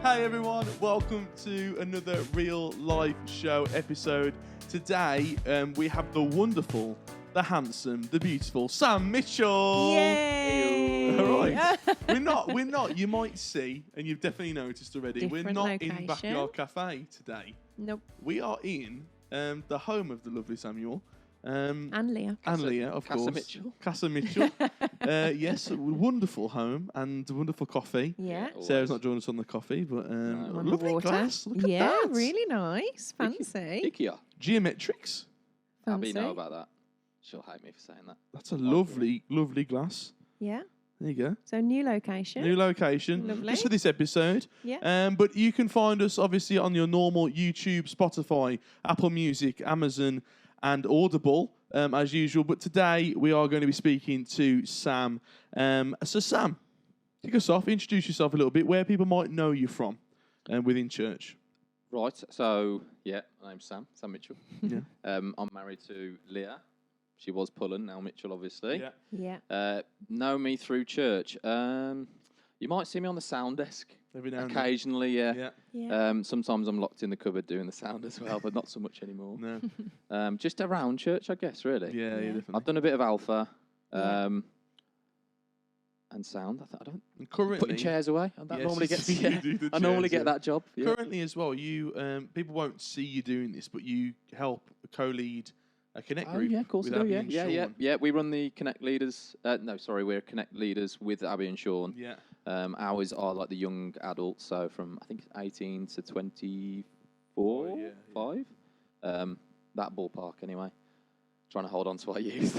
Hey everyone, welcome to another real life show episode. Today we have the wonderful, the handsome, the beautiful Sam Mitchell. Yay! All right. We're not, you might see, and you've definitely noticed already, we're Different not location. in Backyard Cafe today. Nope. We are in the home of the lovely Samuel. And Leah. And Leah, of Casa course. Mitchell. Casa Mitchell. Yes, a wonderful home and wonderful coffee. Yeah. Always. Sarah's not joining us on the coffee, but On the lovely water. glass. Look at Yeah, that. really nice. Fancy. IKEA. Geometrics. Abby Fancy. know about that. She'll hate me for saying that. That's a lovely, lovely glass. Yeah. There you go. So new location. New location. Lovely. Just for this episode. Yeah. But you can find us obviously on your normal YouTube, Spotify, Apple Music, Amazon, and Audible, as usual. But today we are going to be speaking to Sam. So Sam, kick us off. Introduce yourself a little bit, where people might know you from within church. Right, so, yeah, my name's Sam Mitchell. Yeah. I'm married to Leah. She was Pullen, now Mitchell, obviously. Yeah. Know me through church. You might see me on the sound desk Every now and then. occasionally, yeah. Yeah. Yeah. Sometimes I'm locked in the cupboard doing the sound as well, but not so much anymore. No. Just around church, I guess, really. Yeah, Yeah. definitely. I've done a bit of alpha Yeah. and sound. I don't Currently, putting chairs away. That Yes, normally you gets. see you Yeah, do the I normally chairs, get that job. Yeah. Currently as well, you people won't see you doing this, but you help co-lead a Connect Oh group. yeah, of course with I do. Abby Yeah, and yeah, yeah, Sean. yeah. We run the Connect leaders. We're Connect leaders with Abby and Sean. Yeah. Ours are like the young adults, so from I think 18 to 24, Oh, yeah, 5. That ballpark anyway. Trying to hold on to our youth.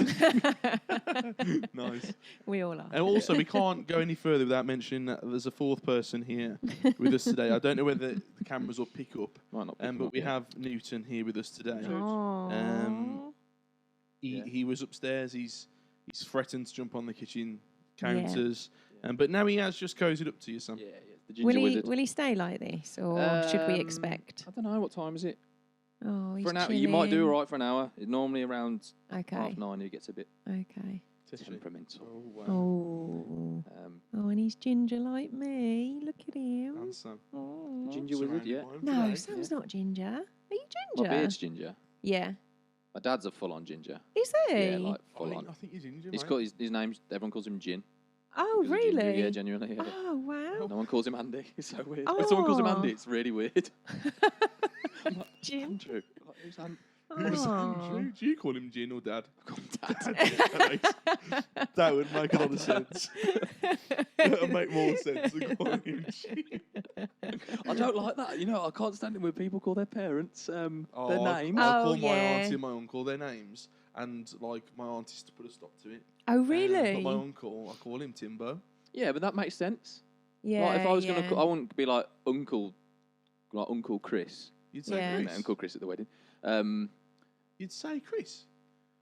Nice. We all are. And also, we can't go any further without mentioning that there's a fourth person here with us today. I don't know whether the cameras will pick up, Might not pick 'em but up we yet. have Newton here with us today. Aww. Yeah. He was upstairs. He's threatened to jump on the kitchen counters, but now he has just cozied up to you, Sam. Yeah, yeah. The ginger wizard. Will he stay like this, or should we expect? I don't know. What time is it? Oh, he's For an hour, you might do chilling. all right for an hour. Normally around Okay. 9:30, he gets a bit Okay. temperamental. Oh, wow. Oh. Um, Oh, and he's ginger like me. Look at him. Handsome. Oh. ginger wizard, yeah. Surrounded by him No, today. Sam's not ginger. Are you My ginger? beard's ginger. Yeah. My dad's a full-on ginger. Is he? Yeah, like I full-on. think he's ginger, He's mate. got his name's. Everyone calls him Gin. Oh, Because of ginger, really? Yeah, genuinely. Yeah. Oh, wow. No one calls him Andy. It's so weird. When someone calls him Andy, it's really weird. Jim. Andrew. Like, who's Andy? Who's Oh. Andrew? Do you call him Gin or Dad? I call him Dad. That would make a lot of sense. That would make more sense than calling him Gin. I don't like that. You know, I can't stand it when people call their parents their names. I Oh, call my yeah. auntie and my uncle their names, and like my auntie's to put a stop to it. Oh, really? But my uncle, I call him Timbo. Yeah, but that makes sense. Yeah. Like, if I was yeah. I wouldn't be like Uncle Chris. You'd say Yeah. I Chris. met Uncle Chris at the wedding. You'd say Chris.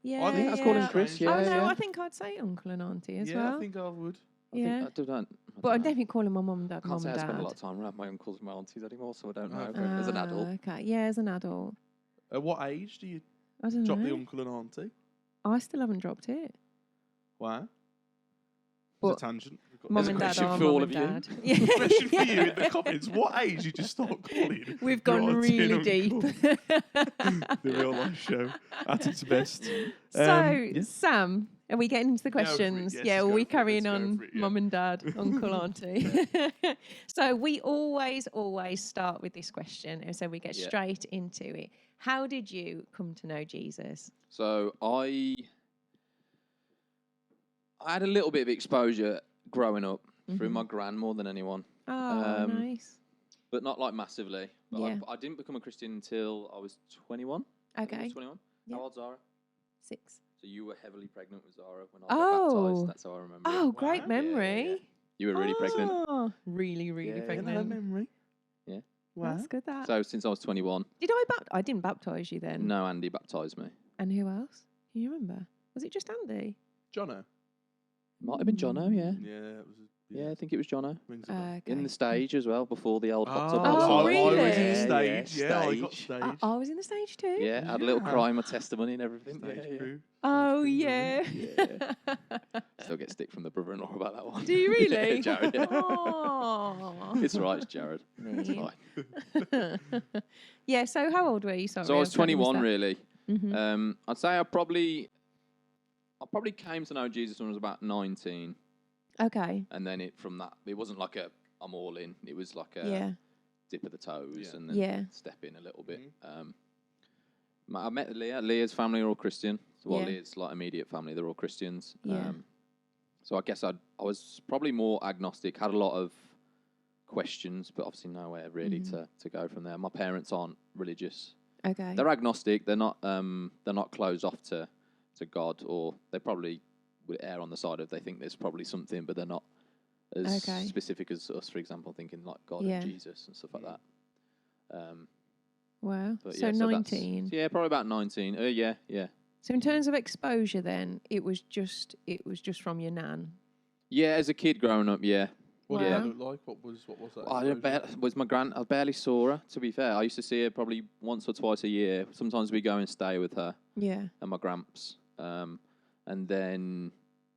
Yeah. I think I'd yeah. call him Chris, Oh, yeah, no, yeah. I think I'd say uncle and auntie as Yeah, well. I think I would. yeah. I don't But I'd know. definitely call him my mum and dad. I can't Mum say I and spend a dad. lot of time around my uncles and my aunties anymore, so I don't know. Okay. As an adult. Okay. Yeah, as an adult. At what age do you I don't drop know. the uncle and auntie? I still haven't dropped it. Wow. But It's a tangent. We've got Mum this and dad question are for mum all and of you. dad. a question for you in the comments. What age you just start calling? We've your gone auntie and really deep. uncle? The real life show at its best. So, yeah. Sam, are we getting into the Go for it, questions? yes, yeah, let's are go we for it, carrying let's go on for it, yeah. mum and dad, uncle, auntie? So we always start with this question, and so we get Yeah. straight into it. How did you come to know Jesus? So I had a little bit of exposure growing up through my gran more than anyone, Oh, nice. but not like massively. But Yeah. I didn't become a Christian until I was 21. I think I Okay, was 21. Yeah. How old, Zara? 6. So you were heavily pregnant with Zara when I got Oh. baptised. That's how I remember. Oh, it. great Wow. memory. Yeah. You were really pregnant. Oh, really, really Yeah, yeah. Yeah, pregnant. memory. Yeah. Wow. That's good. That. So since I was 21, Did I didn't baptise you then. no, Andy baptised me. And who else? Can you remember? Was it just Andy? Jono. Might have been Jono, yeah. Yeah, it was Yeah, I think it was Jono. Rings a bell. Okay. In the stage as well, before the old hot tub. Oh, outside. I was in really? stage. Yeah, I got stage. stage. I was in the stage too. Yeah, I had a little Yeah. cry, my testimony and everything. Stage Yeah, crew. Oh Stage crew, yeah. Yeah. Still get stick from the brother-in-law about that one. Do you really? Yeah, Jared. Yeah. Oh. It's right, it's Jared. It's Neat. fine. Yeah. So how old were you? Sorry. So I was totally missed 21, that. really. Mhm. I'd say I probably came to know Jesus when I was about 19, Okay. and then from that, it wasn't like I'm all in. It was like a Yeah. dip of the toes Yeah. and then Yeah. step in a little bit. I met Leah. Leah's family are all Christian. So Yeah. Leah's like immediate family, they're all Christians. Yeah. So I guess I was probably more agnostic. Had a lot of questions, but obviously nowhere really Mm-hmm. to go from there. My parents aren't religious. Okay. They're agnostic. They're not closed off to God, or they probably would err on the side of they think there's probably something, but they're not as Okay. specific as us, for example, thinking like God Yeah. and Jesus and stuff like that. Wow. But So yeah, that's- 19. yeah, probably about 19. Yeah. So in terms of exposure, then it was just from your nan. Yeah, as a kid growing up, yeah. What did Wow. that look like? What was that? I exposure? barely saw her, to be fair. I used to see her probably once or twice a year. Sometimes we go and stay with her Yeah. and my gramps. And then,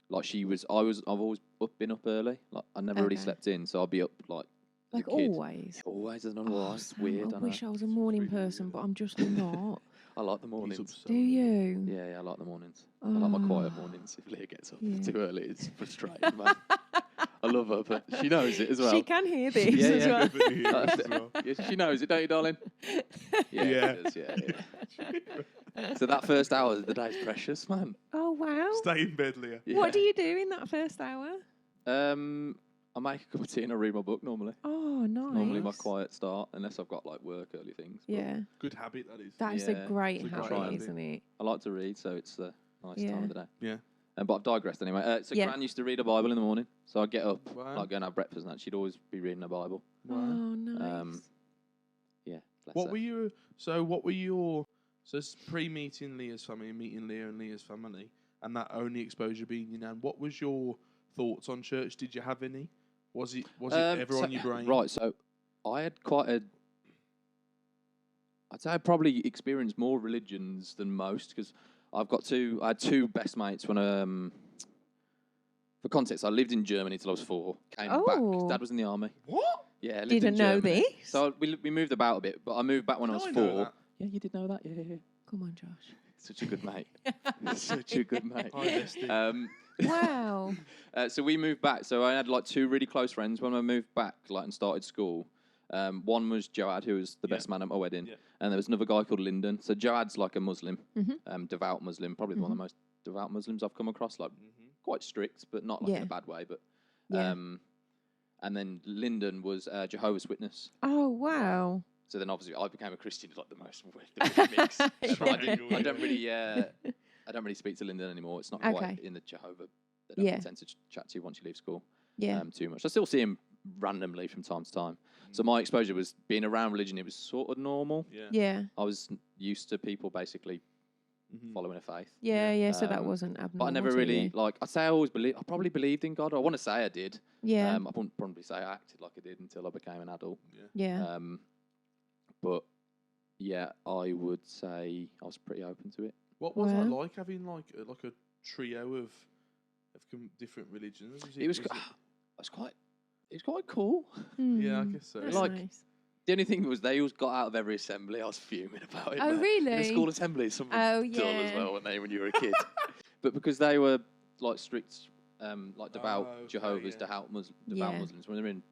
like, I've always been up early. Like, I never really Okay. slept in, so I'd be up, like, as a Like kid. always. Always, I don't know why. It's Sam, weird, I I wish know. I was a morning really person, weird. but I'm just not. I like the He's mornings. upset. Do you? Yeah, I like the mornings. I like my quiet Oh. mornings. If Leah gets up Yeah. too early, it's frustrating, man. I love her, but she knows it as well. She can hear this Yeah, as yeah. well. Definitely hear this as well. Yeah, she knows it, don't you, darling? Yeah, Yeah. she does, yeah. So that first hour of the day's precious, man. Oh wow. Stay in bed, Leah. Yeah. What do you do in that first hour? I make a cup of tea and I read my book normally. Oh, nice. Normally my quiet start, unless I've got like work early things. But Yeah, Good habit, that is. that is Yeah, a great it's a great habit, habit. isn't it? I like to read, so it's a nice Yeah. time of the day. Yeah. But I've digressed anyway. So Yeah. Gran used to read a Bible in the morning, so I'd get up, Wow. like go and have breakfast, and that she'd always be reading a Bible. Wow. Oh, nice. Yeah. bless What her. were you? So what were your? So it's pre-meeting Leah's family, meeting Leah and Leah's family, and that only exposure being your nan. What was your thoughts on church? Did you have any? Was it ever on your brain? Right, so I had I'd say I probably experienced more religions than most because I had two best mates when for context, I lived in Germany till I was 4. Came back. Oh. Dad was in the army. What? Yeah, I lived Didn't in know Germany. this. So we moved about a bit, but I moved back when I was I 4. know that. Yeah, you did know that. Yeah. Come on, Josh. Such a good mate. Such a good mate. Hi, Leslie. Wow. So we moved back. So I had like 2 really close friends when I moved back, like and started school. One was Joad, who was the Yeah. best man at my wedding, Yeah. and there was another guy called Lyndon. So Joad's like a Muslim, Mhm. devout Muslim, probably one of the most devout Muslims I've come across. Like quite strict, but not like in Yeah. a bad way. But Yeah. and then Lyndon was Jehovah's Witness. Oh, wow. So then obviously I became a Christian, like the most weird mix. But Yeah. I don't really speak to Lyndon anymore. It's not Okay. quite in the Jehovah. They don't Yeah. tend to chat to you once you leave school Yeah. too much. I still see him randomly from time to time. So my exposure was being around religion. It was sort of normal. Yeah. Yeah. I was used to people basically Mhm. following a faith. Yeah. So that Um, wasn't abnormal. But I never to really, you. like, I'd say I probably believed in God. I want to say I did. Yeah. I wouldn't probably say I acted like I did until I became an adult. yeah. But yeah, I would say I was pretty open to it. What was that Wow. like having like a trio of different religions? It was quite cool. Yeah, I Hmm, guess so. that's Like, nice. The only thing was they always got out of every assembly. I was fuming about it. Oh, man. really? In a school assembly, it's something Oh, dull as yeah. well when you were a kid. But because they were like strict, like devout Oh, okay, Jehovah's, yeah. devout Yeah. Muslims, when they were in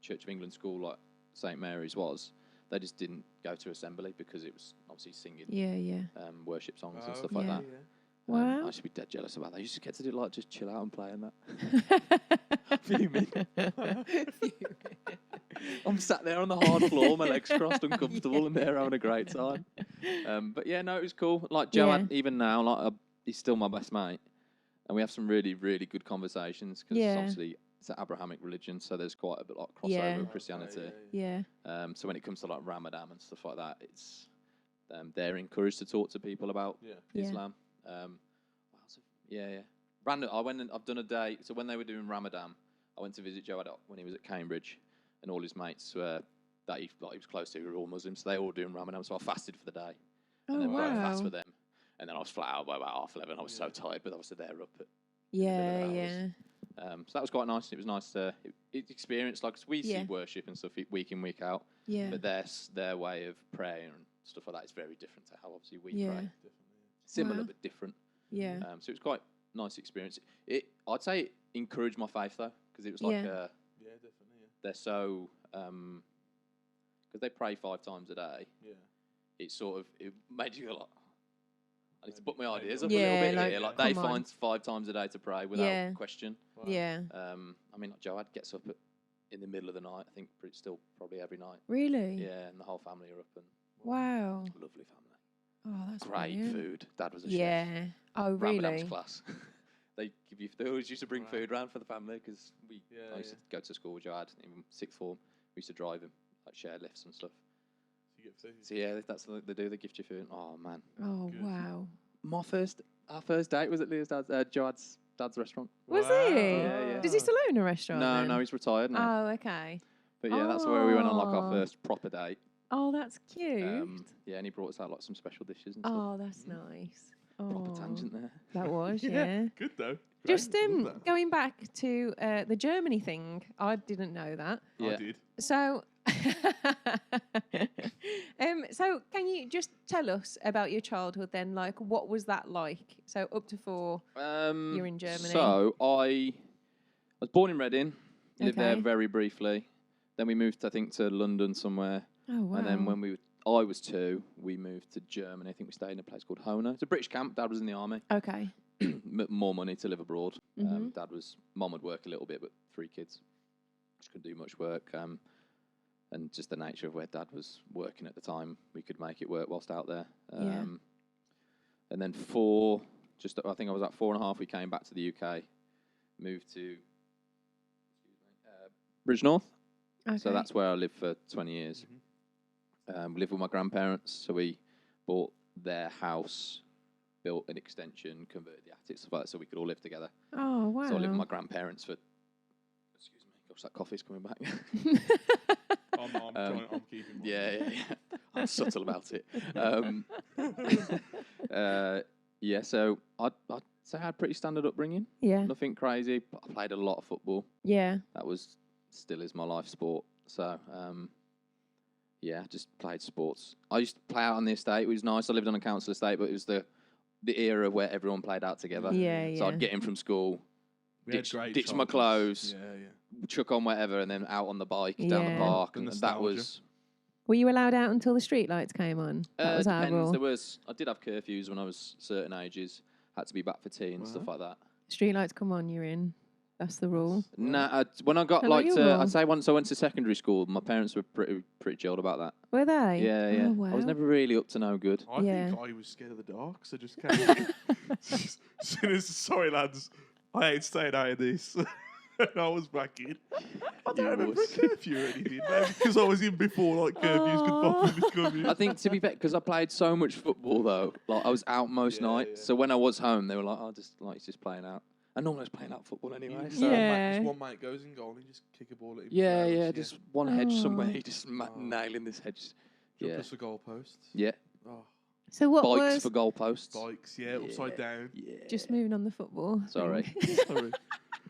Church of England school, like St Mary's was, they just didn't go to assembly because it was obviously singing Yeah. worship songs and Oh, stuff okay, like that. yeah. Wow. I used to be dead jealous about that. You just get to do like just chill out and play and that. Fuming. I'm sat there on the hard floor, my legs crossed, uncomfortable, and they're having a great time. But yeah, no, it was cool. Like Joe, Yeah. even now, like he's still my best mate, and we have some really, really good conversations because Yeah. obviously it's an Abrahamic religion, so there's quite a bit like crossover Yeah. with Christianity. Okay, yeah. Yeah. So when it comes to like Ramadan and stuff like that, it's they're encouraged to talk to people about Yeah. Yeah. Islam. What else? Yeah. Random. I went and I've done a day. So when they were doing Ramadan, I went to visit Joe Adot when he was at Cambridge, and all his mates that he was close to were all Muslims, so they were all doing Ramadan. So I fasted for the day, and then broke fast for them. And then I was flat out by about 11:30. I was so tired, but I was there up at Yeah, hours. yeah. So that was quite nice. It was nice to experience, like, 'cause we see worship and stuff week in, week out. Yeah. But their way of prayer and stuff like that is very different to how obviously we Yeah. pray. Similar Wow. but different. Yeah. So it was quite a nice experience. I'd say it encouraged my faith though, because it was like Yeah, definitely. Yeah. they're so because they pray 5 times a day. Yeah. It made you like, I need to put my ideas up Yeah, a little bit like, here. Like they come on. find 5 times a day to pray without Yeah. question. Wow. Yeah. I mean, like Joad gets up in the middle of the night. I think still probably every night. Really? Yeah, and the whole family are up and Wow. lovely family. Oh, that's Great brilliant. food. Dad was a chef. Yeah. Oh, Ramadan was really? class. They always used to bring Wow. food round for the family because Yeah, I used to go to school with Joad in 6th form. We used to drive him, like share lifts and stuff. So you get food. So yeah, that's what they do. They gift you food. Oh man, Oh, Good. wow. our first date was at Leah's Joad's dad's restaurant. Was Wow. he? Yeah. Does he still own a restaurant? No, then? no, he's retired now. Oh, okay. But yeah, that's where we went on like Oh. our first proper date. Oh, that's cute. Yeah, and he brought us out like some special dishes and stuff. Oh, that's nice. Oh, Proper tangent there. That was, yeah. Good though. Just Great. Love that. going back to the Germany thing, I didn't know that. Yeah. I did. So, so can you just tell us about your childhood then? Like, what was that like? So up to 4, you're in Germany. So I was born in Reading, lived there Okay. very briefly. Then we moved, I think, to London somewhere. Oh wow. And then when I was 2, we moved to Germany. I think we stayed in a place called Hona. It's a British camp. Dad was in the army. Okay. More money to live abroad. Mhm. Mum would work a little bit, but 3 kids. Just couldn't do much work. And just the nature of where Dad was working at the time, we could make it work whilst out there. Yeah. And then I think I was at 4.5, we came back to the UK, moved to Bridgnorth. Okay. So that's where I lived for 20 years. Lived with my grandparents, so we bought their house, built an extension, converted the attic, stuff like that, so we could all live together. Oh wow. So I lived with my grandparents for, excuse me, gosh, that coffee's coming back. I'm keeping mine. Yeah. I'm subtle about it. So I'd say I had pretty standard upbringing. Yeah. Nothing crazy. But I played a lot of football. Yeah. That still is my life sport. So, just played sports. I used to play out on the estate, which was nice. I lived on a council estate, but it was the era where everyone played out together. Yeah. So I'd get in from school, We had great ditch my childhoods. clothes, Yeah. chuck on whatever, and then out on the bike down the Yeah. park. The And that nostalgia. was... Were you allowed out until the street lights came on? That was our depends. rule. I did have curfews when I was certain ages. Had to be back for tea and stuff like that. Street lights come on, you're in. That's the rule. Nah, when I got How about your rule? I'd say once I went to secondary school, my parents were pretty chilled about that. Were they? Yeah. Oh, wow. I was never really up to no good. I Yeah. think I was scared of the dark, so just came in. As soon as, sorry lads, I ain't staying out of this. And I was back in. I don't remember a curfew or anything, maybe because I was in before like curfews could pop in this I think to be fair, because I played so much football though, like I was out most Yeah, nights. yeah. So when I was home, they were like, "Oh, he's just playing out." I normally was playing out football anyway. So Yeah. Just one mate goes in goal and you just kick a ball at him. yeah, for hours, just one hedge somewhere. Oh. You just Oh. nailing this hedge. Jump Yeah, us for goalposts. yeah. Oh, So what Bikes was... for goalposts. bikes, yeah, upside down. Yeah. Just moving on the football. Sorry. thing. Sorry.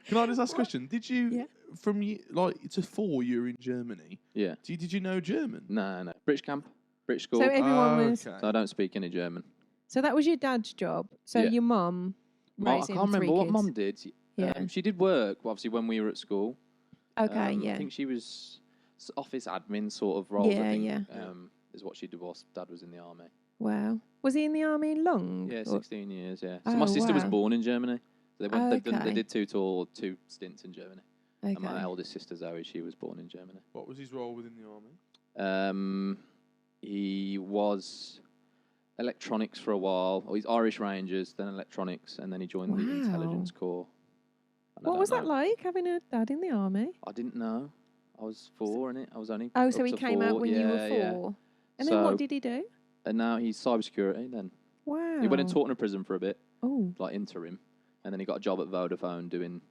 Can I just ask a question? Did you, Yeah. from to 4, you were in Germany? Yeah. Did you know German? No. British camp, British school. So everyone was... Okay. So I don't speak any German. So that was your dad's job. So Yeah. your mum I raising can't 3 remember what kids. Mum did. Yeah. She did work, obviously, when we were at school. Okay, I yeah. think she was office admin sort of role. I Yeah, think, yeah. Is what she did whilst Dad was in the army. Wow. Was he in the army long? Yeah, Or- 16 years, yeah. So Oh, my sister was wow. born in Germany. So they Okay. did 2 stints in Germany. Okay. And my eldest sister, Zoe, she was born in Germany. What was his role within the army? He was electronics for a while. He's Irish Rangers, then electronics, and then he joined the Wow. intelligence corps. And I What don't was that know. like, having a dad in the army? I didn't know. I was 4, innit? I was only. Oh, so up he to came out 4. when you were 4. Yeah. And then what So- did he do? And now he's cybersecurity. Then Wow. he went and taught in a prison for a bit, Oh, like interim, and then he got a job at Vodafone doing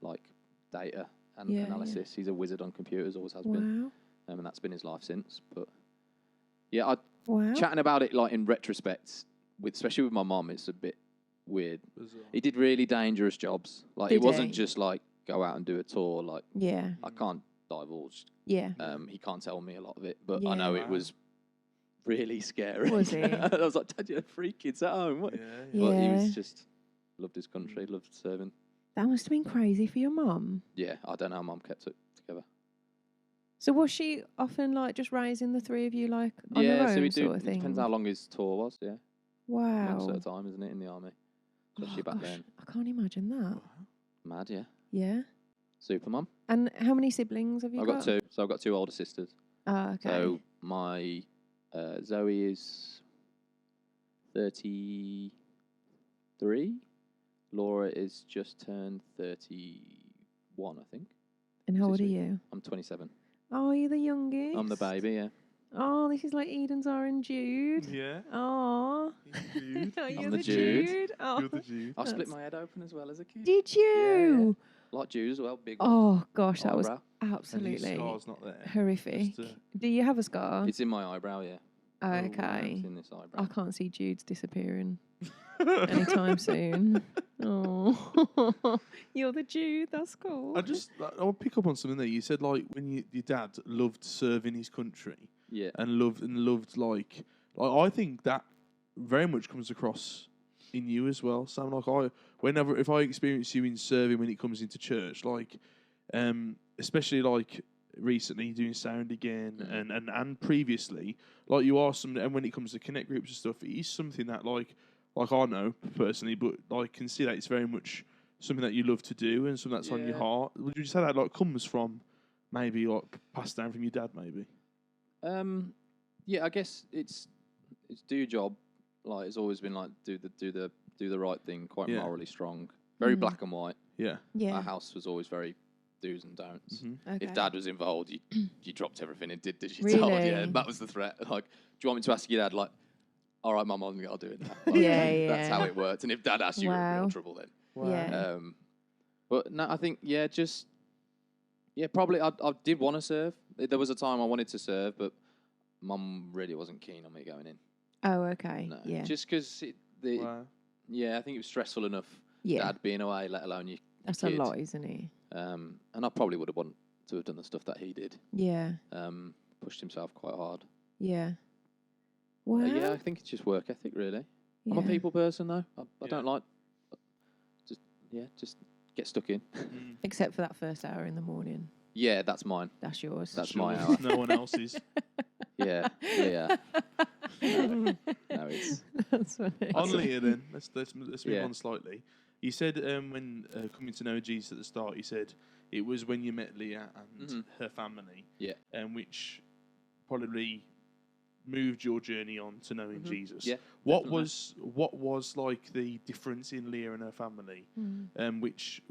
like data analysis. He's a wizard on computers, always has been. And that's been his life since. But yeah, chatting about it like in retrospect, especially with my mum, it's a bit weird. Bizarre. He did really dangerous jobs. Like it wasn't just like go out and do a tour. Like I can't divulge. Yeah. He can't tell me a lot of it, but I know it was really scary. Was he? I was like, Dad, you have 3 kids at home. What? But he was just loved his country, loved serving. That must have been crazy for your mum. Yeah, I don't know how Mum kept it together. So was she often like just raising the 3 of you like on her own so we sort do. of thing? It depends how long his tour was. Yeah. Wow. Most of the time, isn't it, in the army? Especially back then. I can't imagine that. Mad, yeah. Yeah. Super mum. And how many siblings have you got? I've got 2. So I've got 2 older sisters. Oh, okay. So my Zoe is 33. Laura is just turned 31, I think. And how old are you? I'm 27. Oh, you're the youngest? I'm the baby, yeah. Oh, this is like Eden, Zara and Jude. Yeah. Oh. Jude. You're I'm the the Jude. Jude. Oh. You're the Jude. I split my head open as well as a kid. Did you? Yeah. Like Jude as well, big. Oh, gosh, that was eyebrow. absolutely Scar's not there. horrific. Just, Do you have a scar? It's in my eyebrow, yeah. Oh, wow. okay. It's in this eyebrow. I can't see Jude's disappearing anytime soon. Oh, you're the Jude. That's cool. I'll pick up on something there. You said like when your dad loved serving his country. Yeah. And loved like I think that very much comes across in you as well, Sam. Like if I experience you in serving when it comes into church, like especially like recently doing sound again and previously, like you are some, and when it comes to connect groups and stuff, it is something that like I know personally, but I can see that it's very much something that you love to do and something that's on your heart. Would you say that like comes from maybe like passed down from your dad maybe? Yeah, I guess it's do your job. Like it's always been like do the right thing, quite morally strong, very black and white. Yeah. Yeah. Our house was always very do's and don'ts. Okay. If Dad was involved, you dropped everything and did as you Really? told. Yeah, that was the threat. Like, do you want me to ask your dad? Like, all right, Mum, I'll do it now. Like, Yeah. That's how it worked. And if Dad asked, you were in real trouble then. Wow. Yeah. But no, I think probably I did want to serve. There was a time I wanted to serve, but Mum really wasn't keen on me going in. Oh, okay. No, Yeah. just because I think it was stressful enough. Yeah. Dad being away, let alone you. That's kid. a lot, isn't it? And I probably would have wanted to have done the stuff that he did. Yeah. Pushed himself quite hard. Yeah. Wow. Yeah, I think it's just work ethic, really. I'm a Yeah. people person, though. I don't like. Just get stuck in. Except for that first hour in the morning. Yeah, that's mine. That's yours. That's my hour. No one else's. Yeah. No, it's. That's funny. On Leah, then let's move Yeah. on slightly. You said when coming to know Jesus at the start, you said it was when you met Leah and her family, which probably moved your journey on to knowing Jesus. Yeah. What was like the difference in Leah and her family, which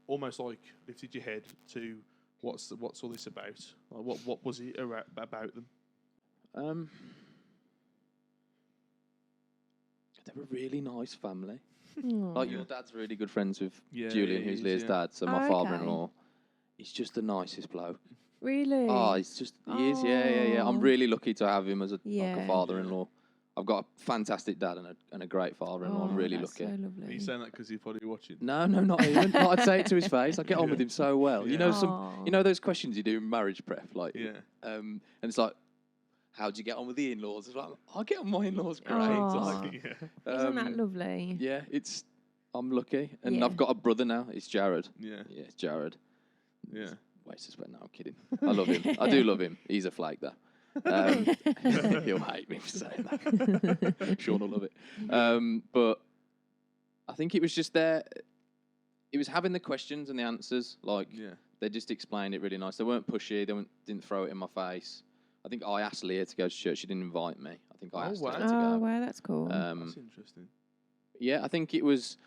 almost like lifted your head to what's all this about? Like, what was it about them? They're a really nice family. Aw. Like your dad's really good friends with Yeah, Julian, he who's is, Leah's yeah. dad. So my Oh, father-in-law, he's just the nicest bloke. Really? Oh, he's just he is. Yeah. I'm Oh. really lucky to have him as like Yeah. a father-in-law. I've got a fantastic dad and a great father-in-law. I'm really that's lucky. So Are lovely. you saying that because he's probably watching? No, not even. Like, I'd say it to his face. I get on with him so well. You know Aw. you know those questions you do in marriage prep, like Yeah. and it's like, how'd you get on with the in-laws? It's like, I get on with my in-laws great. Aw. Like, Yeah. Isn't that lovely? yeah, I'm lucky, and Yeah. I've got a brother now. It's Jared. Yeah. Yeah, it's Jared. Yeah. Wait, suspect. No, I'm kidding. I love him. I do love him. He's a flake though. He'll hate me for saying that. Sean will love it. But I think it was just there. It was having the questions and the answers. Like they just explained it really nice. They weren't pushy. They didn't throw it in my face. I think I asked Leah to go to church. She didn't invite me. I think I asked her to go. Oh, wow, that's cool. That's interesting. Yeah, I think it was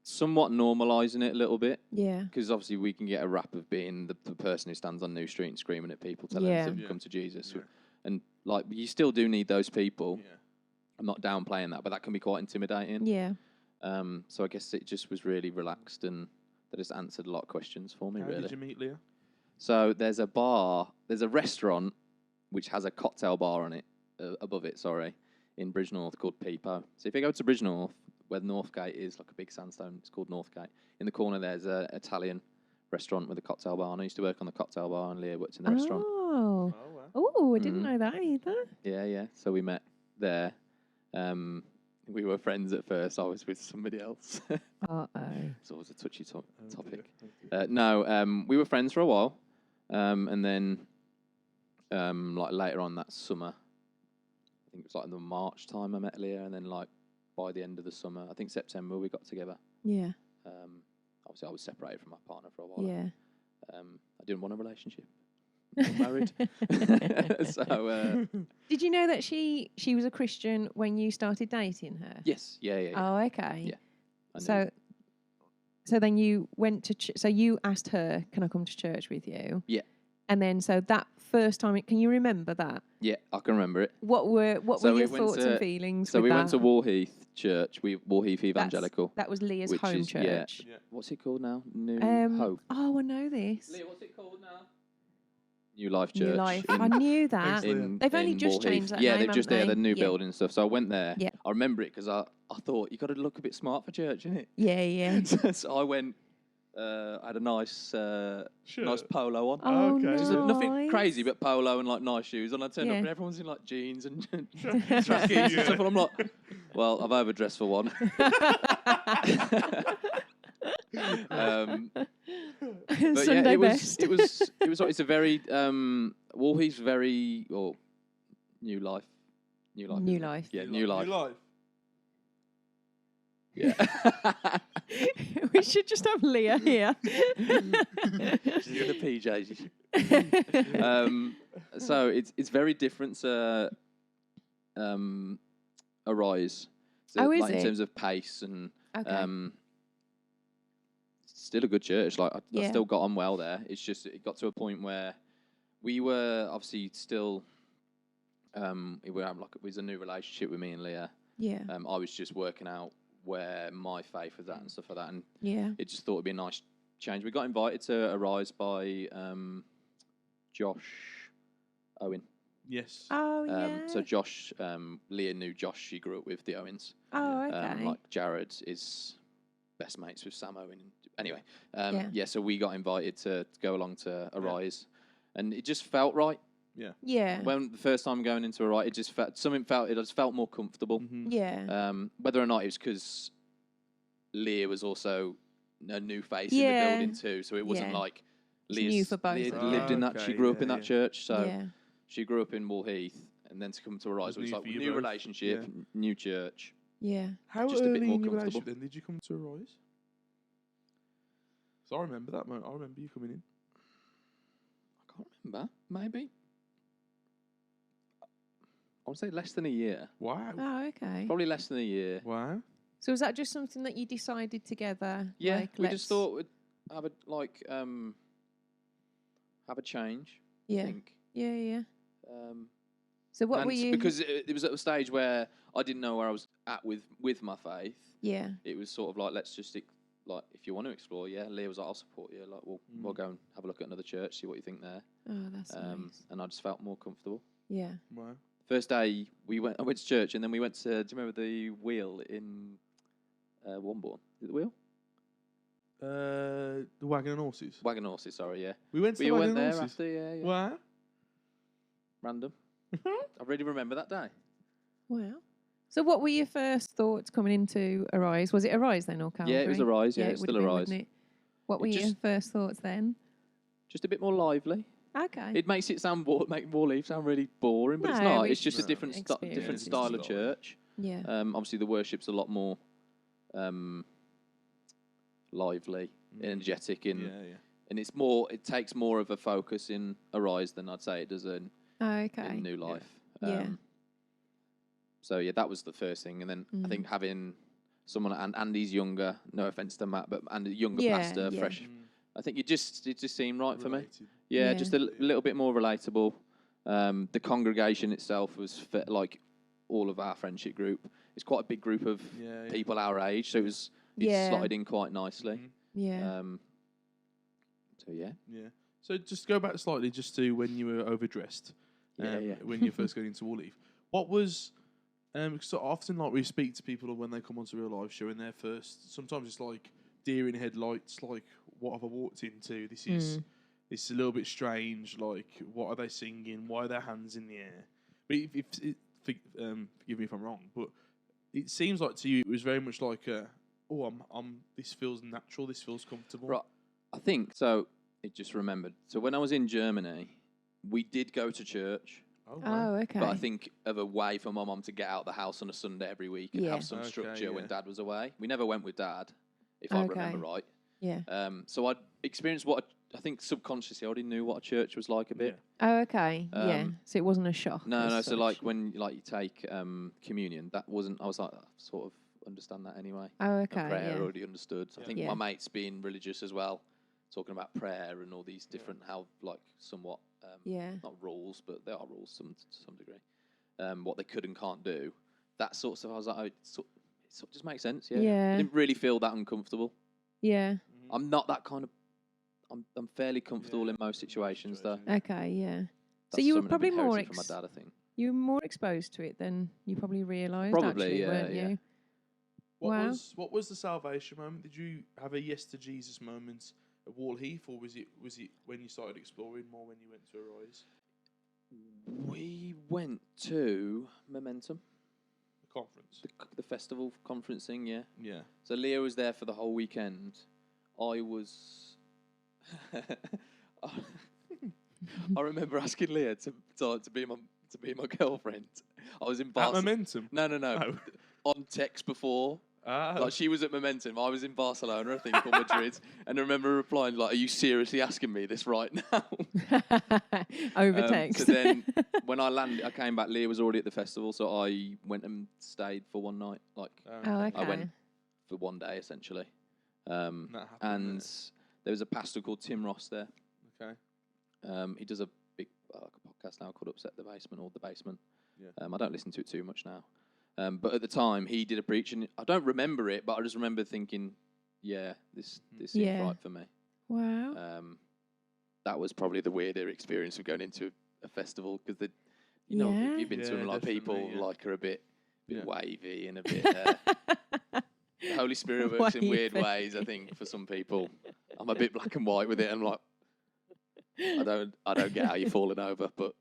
somewhat normalising it a little bit. Yeah. Because obviously we can get a rap of being the person who stands on New Street and screaming at people, telling them to come to Jesus. Yeah. And like you still do need those people. Yeah. I'm not downplaying that, but that can be quite intimidating. Yeah. So I guess it just was really relaxed and that has answered a lot of questions for me. How Really. did you meet Leah? So there's a restaurant which has a cocktail bar on it, above it, in Bridgnorth called Peepo. So if you go to Bridgnorth, where Northgate is, like a big sandstone, it's called Northgate. In the corner there's an Italian restaurant with a cocktail bar, and I used to work on the cocktail bar, and Leah worked in the restaurant. Oh. Oh, wow. Oh, I didn't know that either. Yeah. So we met there. We were friends at first. I was with somebody else. Uh-oh. It's always a touchy topic. Oh, dear. No, we were friends for a while, and then like later on that summer, I think it was like in the March time I met Leah, and then like by the end of the summer, I think September, we got together. Yeah. Obviously, I was separated from my partner for a while. Yeah. I didn't want a relationship. I'm married. So Did you know that she was a Christian when you started dating her? yes, yeah. Oh, okay. Yeah. I knew. So then you went to so you asked her, "Can I come to church with you?" Yeah. And then so that first time, can you remember that? Yeah, I can remember it. What were So your we went thoughts to- and feelings? So with we that? went to Warheath Church, Warheath That's- Evangelical. That was Leah's which home is- church. Yeah. What's it called now? New Hope. Oh, I know this. Leah, what's it called now? New Life New Church. Life. in- I knew that. Excellent. They've only in just Warheath. changed that Yeah, name, they've just haven't the they? new Yeah. building and stuff. So I went there. Yeah. I remember it because I thought you got to look a bit smart for church, innit? Yeah, yeah. So I went. I had a nice nice polo on. Oh, Okay. nice. Just nothing crazy, but polo and like nice shoes. And I turned up Yeah. and everyone's in like jeans and trackies and stuff. And I'm like, well, I've overdressed for one. But Sunday it was, best. it's a very Warheath's very New Life. New isn't it? Life. Yeah, New Life. New life. Yeah. We should just have Leah here. She's in the PJs. So it's very different to Arise. So Oh, is like in it? terms of pace and Okay. still a good church. Like I Yeah. still got on well there. It's just it got to a point where we were obviously still it was a new relationship with me and Leah. Yeah. I was just working out where my faith was at and stuff like that, and Yeah. it just thought it'd be a nice change. We got invited to Arise by Josh Owen. Yes. Oh, yeah. So Josh, Leah knew Josh. She grew up with the Owens. Oh, okay. Like Jared is best mates with Sam Owen. Anyway, Yeah. so we got invited to go along to Arise, and it just felt right. yeah. When the first time going into Arise, it just felt more comfortable. Mhm. Yeah. Whether or not it was because Leah was also a new face Yeah. in the building too, so it wasn't Yeah. like It's new Leah's for both Leah of lived in that. She Okay, grew up yeah, in that yeah. church, so yeah. she grew up in Warheath, and then to come to Arise It was was new like for you new both, relationship, yeah. new church. Yeah. How Just a bit early more in your comfortable. relationship then did you come to Arise? So I remember that moment. I remember you coming in. I can't remember. Maybe I would say less than a year. Wow. Oh, okay. Probably less than a year. Wow. So was that just something that you decided together? Yeah, like, we just thought we'd have a change. I Yeah. think. Yeah, yeah. Um, So what and were you? because it was at a stage where I didn't know where I was at with my faith. Yeah. It was sort of like, let's just like if you want to explore, yeah. Leah was like, I'll support you. Like, we'll go and have a look at another church, see what you think there. Oh, that's nice. And I just felt more comfortable. Yeah. Wow. First day I went to church, and then we went to. Do you remember the Wheel in Womborne? Is it the Wheel? The Wagon and Horses. Wagon Horses, sorry, yeah. We went to We the Wagon went and there Horses. after, yeah. Wow. Random. I really remember that day. Wow. So what were your first thoughts coming into Arise? Was it Arise then or Calvary? Yeah, it was Arise. Yeah, it it's would still have been, Arise. wouldn't it? What were It your just- first thoughts then? Just a bit more lively. Okay. It makes it sound make Warleaf sound really boring, but it's No, not. it's It's just a just different experience, different isn't style it? of church. yeah. Obviously, the worship's a lot more lively, energetic, Yeah, yeah. and it's more. It takes more of a focus in Arise than I'd say it does in Okay. New Life. Yeah. So yeah, that was the first thing, and then I think having someone and Andy's younger. No offense to Matt, but Andy, younger Yeah, pastor, yeah. fresh. I think it just seemed right for me. Related. Yeah, Yeah. just a little bit more relatable. The congregation itself was like all of our friendship group. It's quite a big group of Yeah, yeah. people our age, so it Yeah. slotted in quite nicely. Mhm. Yeah. So yeah. Yeah. So just go back slightly, just to when you were overdressed. When you first got into Wall Heath. What was? So often, like we speak to people when they come onto a live show and they're first. Sometimes it's like deer in headlights. Like, what have I walked into? This is a little bit strange. Like, what are they singing? Why are their hands in the air? But forgive me if I'm wrong, but it seems like to you it was very much like this feels natural. This feels comfortable. Right. I think so. It just remembered. So when I was in Germany, we did go to church. Oh, okay. But I think of a way for my mum to get out of the house on a Sunday every week and have some structure when Dad was away. We never went with Dad, if I remember right. Yeah. So I'd experienced what I think subconsciously I already knew what a church was like a bit. Oh, okay. Yeah. So it wasn't a shock. No. So like when you take communion, that wasn't. I was like, I sort of understand that anyway. Oh, okay. And prayer I already understood. I think Yeah. my mates being religious as well, talking about prayer and all these different somewhat not rules, but they are rules to some degree. What they could and can't do. That sort of stuff. I was like, it sort of just makes sense. Yeah. Yeah. I didn't really feel that uncomfortable. Yeah. I'm not that kind of. I'm fairly comfortable in most situations, though. Okay. Yeah. That's you were something I've probably more inherited from my dad, I think. you were more exposed to it than you probably realised. Probably, actually, yeah, weren't yeah. you? What was the salvation moment? Did you have a yes to Jesus moment at Wall Heath, or was it when you started exploring more when you went to Arise? We went to Momentum, The conference. the festival conferencing. Yeah. Yeah. So Leah was there for the whole weekend. I was. I remember asking Leah to be my girlfriend. I was in At Barcelona. Momentum. No. Oh. On text before. Like she was at Momentum, I was in Barcelona, I think, or Madrid, and I remember replying like, "Are you seriously asking me this right now?" Over text. So then, when I landed, I came back. Leah was already at the festival, so I went and stayed for one night. Like, Oh, okay. I went for one day essentially, That happened, and there was a pastor called Tim Ross there. Okay. He does a big podcast now called Upset the Basement or The Basement. Yeah. I don't listen to it too much now. But at the time, he did a preach, and I don't remember it, but I just remember thinking, this seems right for me. Wow. That was probably the weirder experience of going into a festival, because if you've been to them, like people like are a bit wavy and a bit. The Holy Spirit works in weird ways, I think, for some people. I'm a bit black and white with it. I'm like, I don't get how you're falling over, but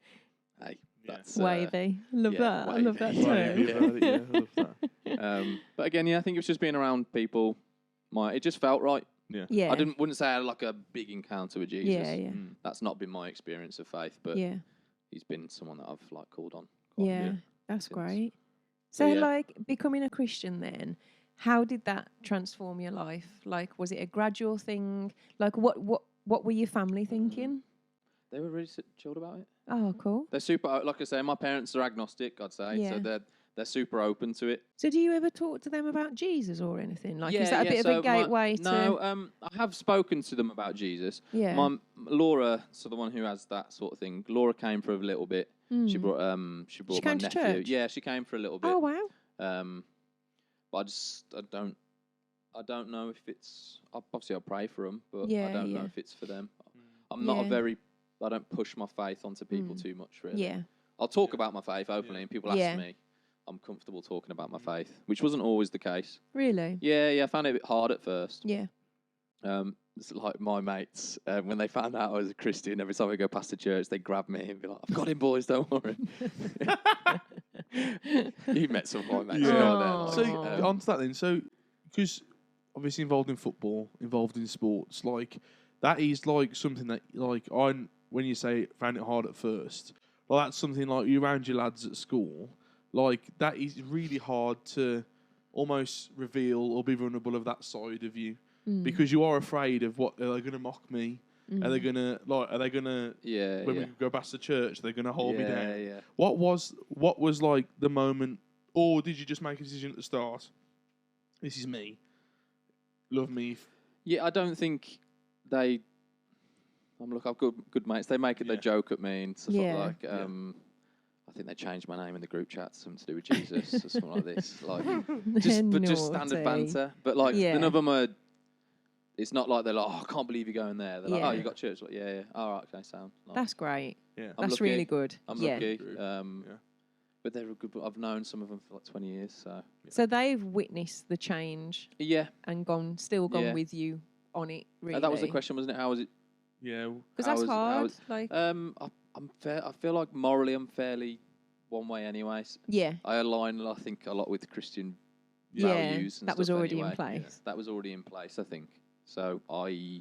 hey. That's, wavy. Love that. Wavy. I love that too. I love that. But again, I think it was just being around people. It just felt right. Yeah. I wouldn't say I had like a big encounter with Jesus. Yeah. That's not been my experience of faith, but he's been someone that I've like called on. Yeah, that's since. great. So, like, becoming a Christian then, how did that transform your life? Like, was it a gradual thing? Like, what were your family thinking? They were really chilled about it. Oh, cool. They're super, like I say, my parents are agnostic, I'd say, so they're super open to it. So do you ever talk to them about Jesus or anything? Like, is that a bit of a gateway to... No, I have spoken to them about Jesus. Yeah. Laura, so the one who has that sort of thing, Laura came for a little bit. She brought my came to nephew. church? Yeah, she came for a little bit. Oh, wow. But I don't know if it's, obviously I'll pray for them, but Yeah, I don't know yeah. if it's for them. I'm not I don't push my faith onto people too much, really. Yeah. I'll talk about my faith openly, and people ask me. I'm comfortable talking about my faith, which wasn't always the case. Really? Yeah, I found it a bit hard at first. Yeah. It's like my mates, when they found out I was a Christian, every time I go past the church, they grab me and be like, "I've got him, boys, don't worry." You met some of my mates. Yeah. So Like, on to that then. So, because obviously involved in football, involved in sports, like that is like something that like when you say found it hard at first, well, that's something like you around your lads at school, like that is really hard to almost reveal or be vulnerable of that side of you because you are afraid of what are they going to mock me. Are they gonna when we go past the church? They're gonna hold me down. Yeah. What was like the moment, or did you just make a decision at the start? This is me. Love me. Yeah, I don't think they. I've got good mates. They make it. They joke at me and stuff like. I think they changed my name in the group chat to something to do with Jesus or something like this. Like just standard banter. But like none of them are. it's not like they're like, oh, I can't believe you're going there. They're like, Yeah. oh, you got church? Like, yeah. All right, okay, sound. Like, That's great. Yeah. I'm That's lucky. really good. I'm yeah. lucky. Yeah. But they're a good. I've known some of them for like 20 years. So So they've witnessed the change yeah, and still gone Yeah. with you on it. Really. that was the question, wasn't it? How was it? Yeah. Because how that's was- how hard. was- Like, I'm fair. I feel like morally, I'm fairly one way, anyways. yeah, I align, I think, a lot with Christian yeah. values. And That was stuff already anyway. in place. That was already in place, I think. So I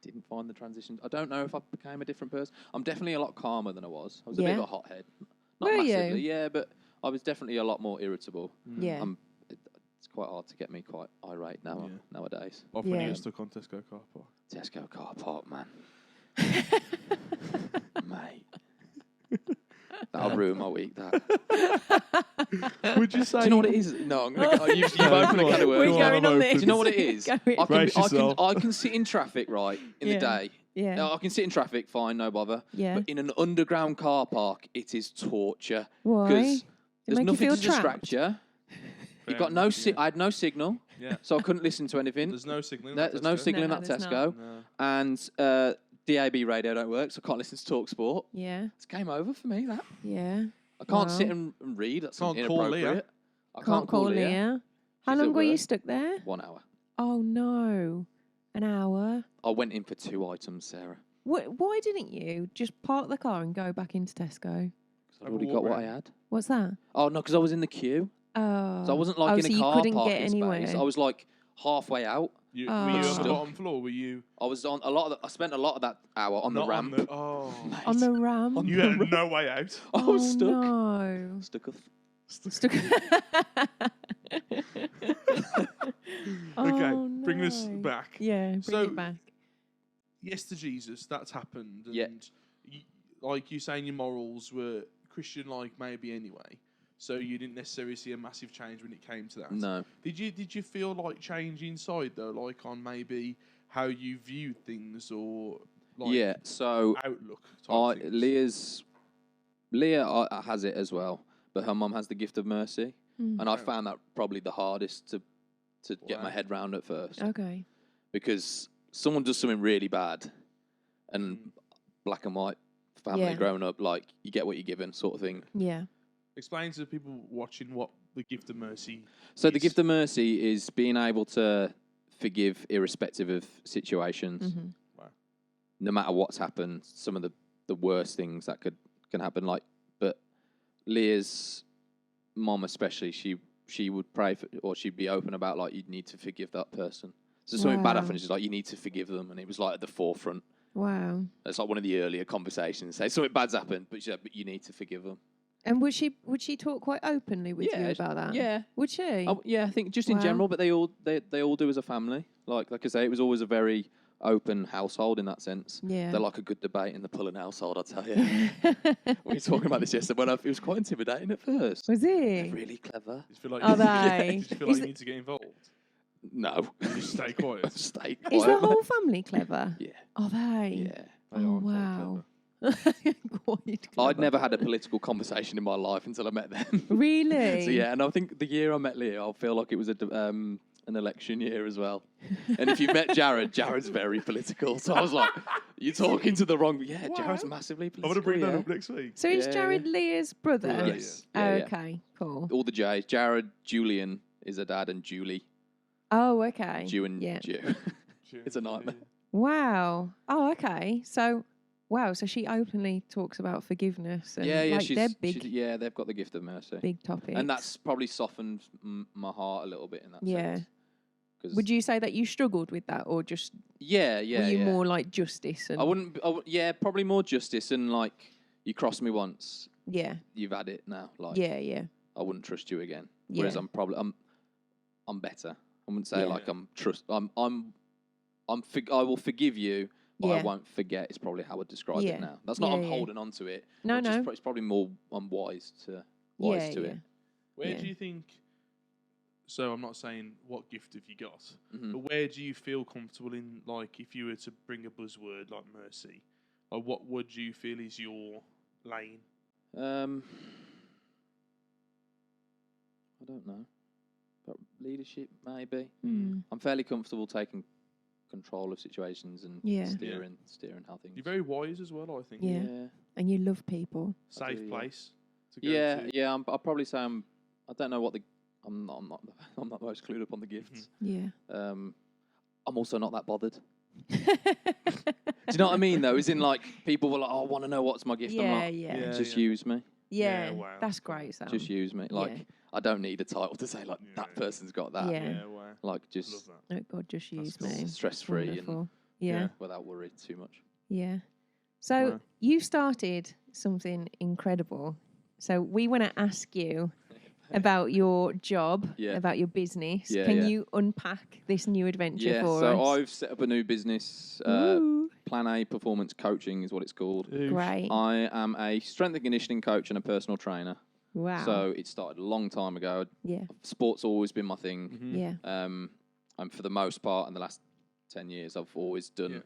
didn't find the transition. I don't know if I became a different person. I'm definitely a lot calmer than I was. I was a bit Yeah. of a hothead. Not Were massively, you? yeah, but I was definitely a lot more irritable. Yeah. It's quite hard to get me quite irate nowadays. Often Yeah. you're stuck on Tesco car park. Tesco car park, man. Mate. That'll ruin my week, that. Would you say? Do you know what it is? No, I'm going to you've opened a go can of on. worms. We're Go on, going on open. this. Do you know what it is? Go I Brace yourself. can sit in traffic, right, in the Yeah. day. Yeah. I can sit in traffic, fine, no bother. Yeah. But in an underground car park, it is torture. Why? Because there's make you nothing feel to distract trapped? you. You've got no I had no signal, Yeah. so I couldn't listen to anything. There's no signal. in There's that no Tesco. signal in No, that there's Tesco. No. And DAB radio don't work, so I can't listen to Talk Sport. Yeah. It's game over for me, that. Yeah. I can't Wow. sit and read. That's Can't call inappropriate. Leah. I Can't call Leah. How She's long at were you work. stuck there? 1 hour. Oh no, an hour. I went in for 2 items, Sarah. Why didn't you just park the car and go back into Tesco? 'Cause I'd already got what I had. What's that? Oh, no, because I was in the queue. Oh. So I wasn't like in so a you car couldn't parking get anywhere. space. I was like halfway out. Were you Oh. on the Stuck. bottom floor? Were you I was on a lot of I spent a lot of that hour on not the ramp. oh. on the ramp. You had no way out. I was Oh, stuck. No. Stuck. Okay, Oh, bring this no. back. Yeah, bring So- it back. Yes to Jesus, that's happened. And Yeah. like you saying, your morals were Christian-like maybe anyway. So you didn't necessarily see a massive change when it came to that. No. Did you feel like change inside though, like on maybe how you viewed things or like Yeah. So outlook type things? Leah has it as well, but her mum has the gift of mercy, Mm. and I Wow. found that probably the hardest to get my Wow. head round at first, Okay. because someone does something really bad, and black and white family Yeah. growing up, like you get what you're given, sort of thing. Yeah. Explain to the people watching what the gift of mercy. So the is. gift of mercy is being able to forgive irrespective of situations. Hmm. No matter what's happened, some of the worst things that can happen. Like, but Leah's mom especially, she would pray for, or she'd be open about like you need to forgive that person. So something bad Wow. happened, she's like you need to forgive them, and it was like at the forefront. Wow. It's like one of the earlier conversations. Say something bad's happened, but she said, but you need to forgive them. And would she talk quite openly with you Yeah, about that? Yeah, Would she? yeah. I think just in Wow. general, but they all do as a family. Like I say, it was always a very open household in that sense. Yeah. They're like a good debate in the Pullen household, I'll tell you. We were talking about this yesterday. It was quite intimidating at first. Was They're it? really clever. Did you feel like Are you, they? Did you feel Is like you it- need to get involved? No. You just stay quiet. Stay quiet. Is the whole family clever? Yeah, Are they? yeah. They Oh, are quite wow. Quite I'd clever. never had a political conversation in my life until I met them. Really? So yeah, and I think the year I met Leah, I feel like it was an election year as well. And if you met Jared's very political. So I was like, you're talking to the wrong. Yeah, Jared's Wow. massively I'm political. going to bring that yeah. up next week. So is Yeah, Jared Leah's brother? Brother, Yes. Yeah, yeah. Okay, cool. All the J's. Jared, Julian is a dad, and Julie, Oh, okay. Jew and Yeah. Jew. It's a nightmare. Wow. Oh, okay. So, wow. So she openly talks about forgiveness and Yeah, yeah. like they're big, they've got the gift of mercy. big topics. And that's probably softened my heart a little bit in that Yeah. sense. 'Cause Would you say that you struggled with that, or just Yeah, were yeah, you yeah. more like justice? And Yeah, probably more justice and like you crossed me once, yeah, you've had it now. Like yeah. I wouldn't trust you again. Whereas Yeah. I'm better. I wouldn't say Yeah. like I will forgive you, but I Yeah. won't forget. Is probably how I would describe Yeah. it now. That's not Yeah, I'm yeah. holding on to it. No, It's just no. it's probably more I'm wise to Yeah, it. Where Yeah. do you think? So I'm not saying what gift have you got, Mhm. but where do you feel comfortable in? Like, if you were to bring a buzzword like mercy, like what would you feel is your lane? I don't know. But leadership, maybe. Mm. I'm fairly comfortable taking control of situations and Yeah. steering how things. You're very wise as well, I think. Yeah. And you love people. Safe do, yeah. place to go Yeah, to. yeah. I'll probably say I don't know what the. I'm not. I'm not most clued up on the gifts. Yeah. I'm also not that bothered. Do you know what I mean? Though, as in like people were like, "Oh, I want to know what's my gift." I'm Yeah, like, yeah. just use me. Yeah, wow, that's cool. great, Sam. Just use me. Like Yeah. I don't need a title to say like that Yeah. person's got that. Yeah. Yeah, wow. Like Love just that. Oh God, just use cool. me. stress free and Wonderful. Yeah. without worry too much. Yeah. So Wow. you started something incredible. So we want to ask you about your job, Yeah. about your business. Yeah, Can yeah. you unpack this new adventure Yeah. for So us? I've set up a new business. Ooh, Plan A Performance Coaching is what it's called. great. I am a strength and conditioning coach and a personal trainer. Wow. So it started a long time ago. yeah. Sport's always been my thing. Mhm. Yeah. And for the most part, in the last 10 years, I've always Yeah.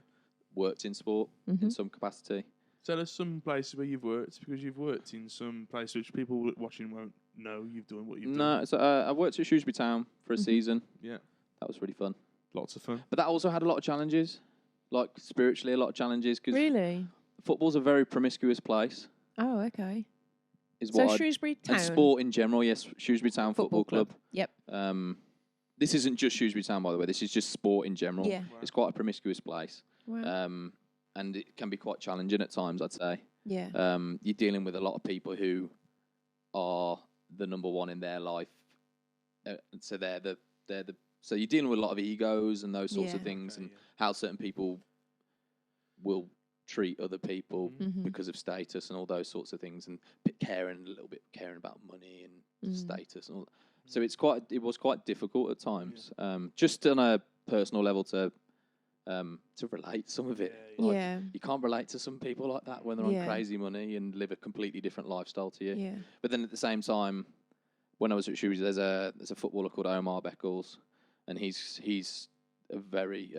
worked in sport Mm-hmm. in some capacity. Tell us some places where you've worked, because you've worked in some places which people watching won't know you've done what you've done. No, so I worked at Shrewsbury Town for a Mhm. season. Yeah, That was really fun. lots of fun. But that also had a lot of challenges, like spiritually, a lot of challenges, because Really? football's a very promiscuous place. Oh, okay. Is So what Shrewsbury Town. and sport in general, yes, Shrewsbury Town Football Club. Yep. This isn't just Shrewsbury Town, by the way. This is just sport in general. Yeah. It's quite a promiscuous place, Wow. and it can be quite challenging at times, I'd say. yeah. You're dealing with a lot of people who are the number one in their life, so so you're dealing with a lot of egos and those sorts of Yeah. things, Okay, and how certain people will treat other people Mhm. because of status and all those sorts of things, and caring about money and Mm. status and all. So it was quite difficult at times, just on a personal level to relate some of it. Yeah, Like, yeah. you can't relate to some people like that when they're Yeah. on crazy money and live a completely different lifestyle to you. Yeah. But then at the same time, when I was at Shrewsbury, there's a footballer called Omar Beckles, and he's a very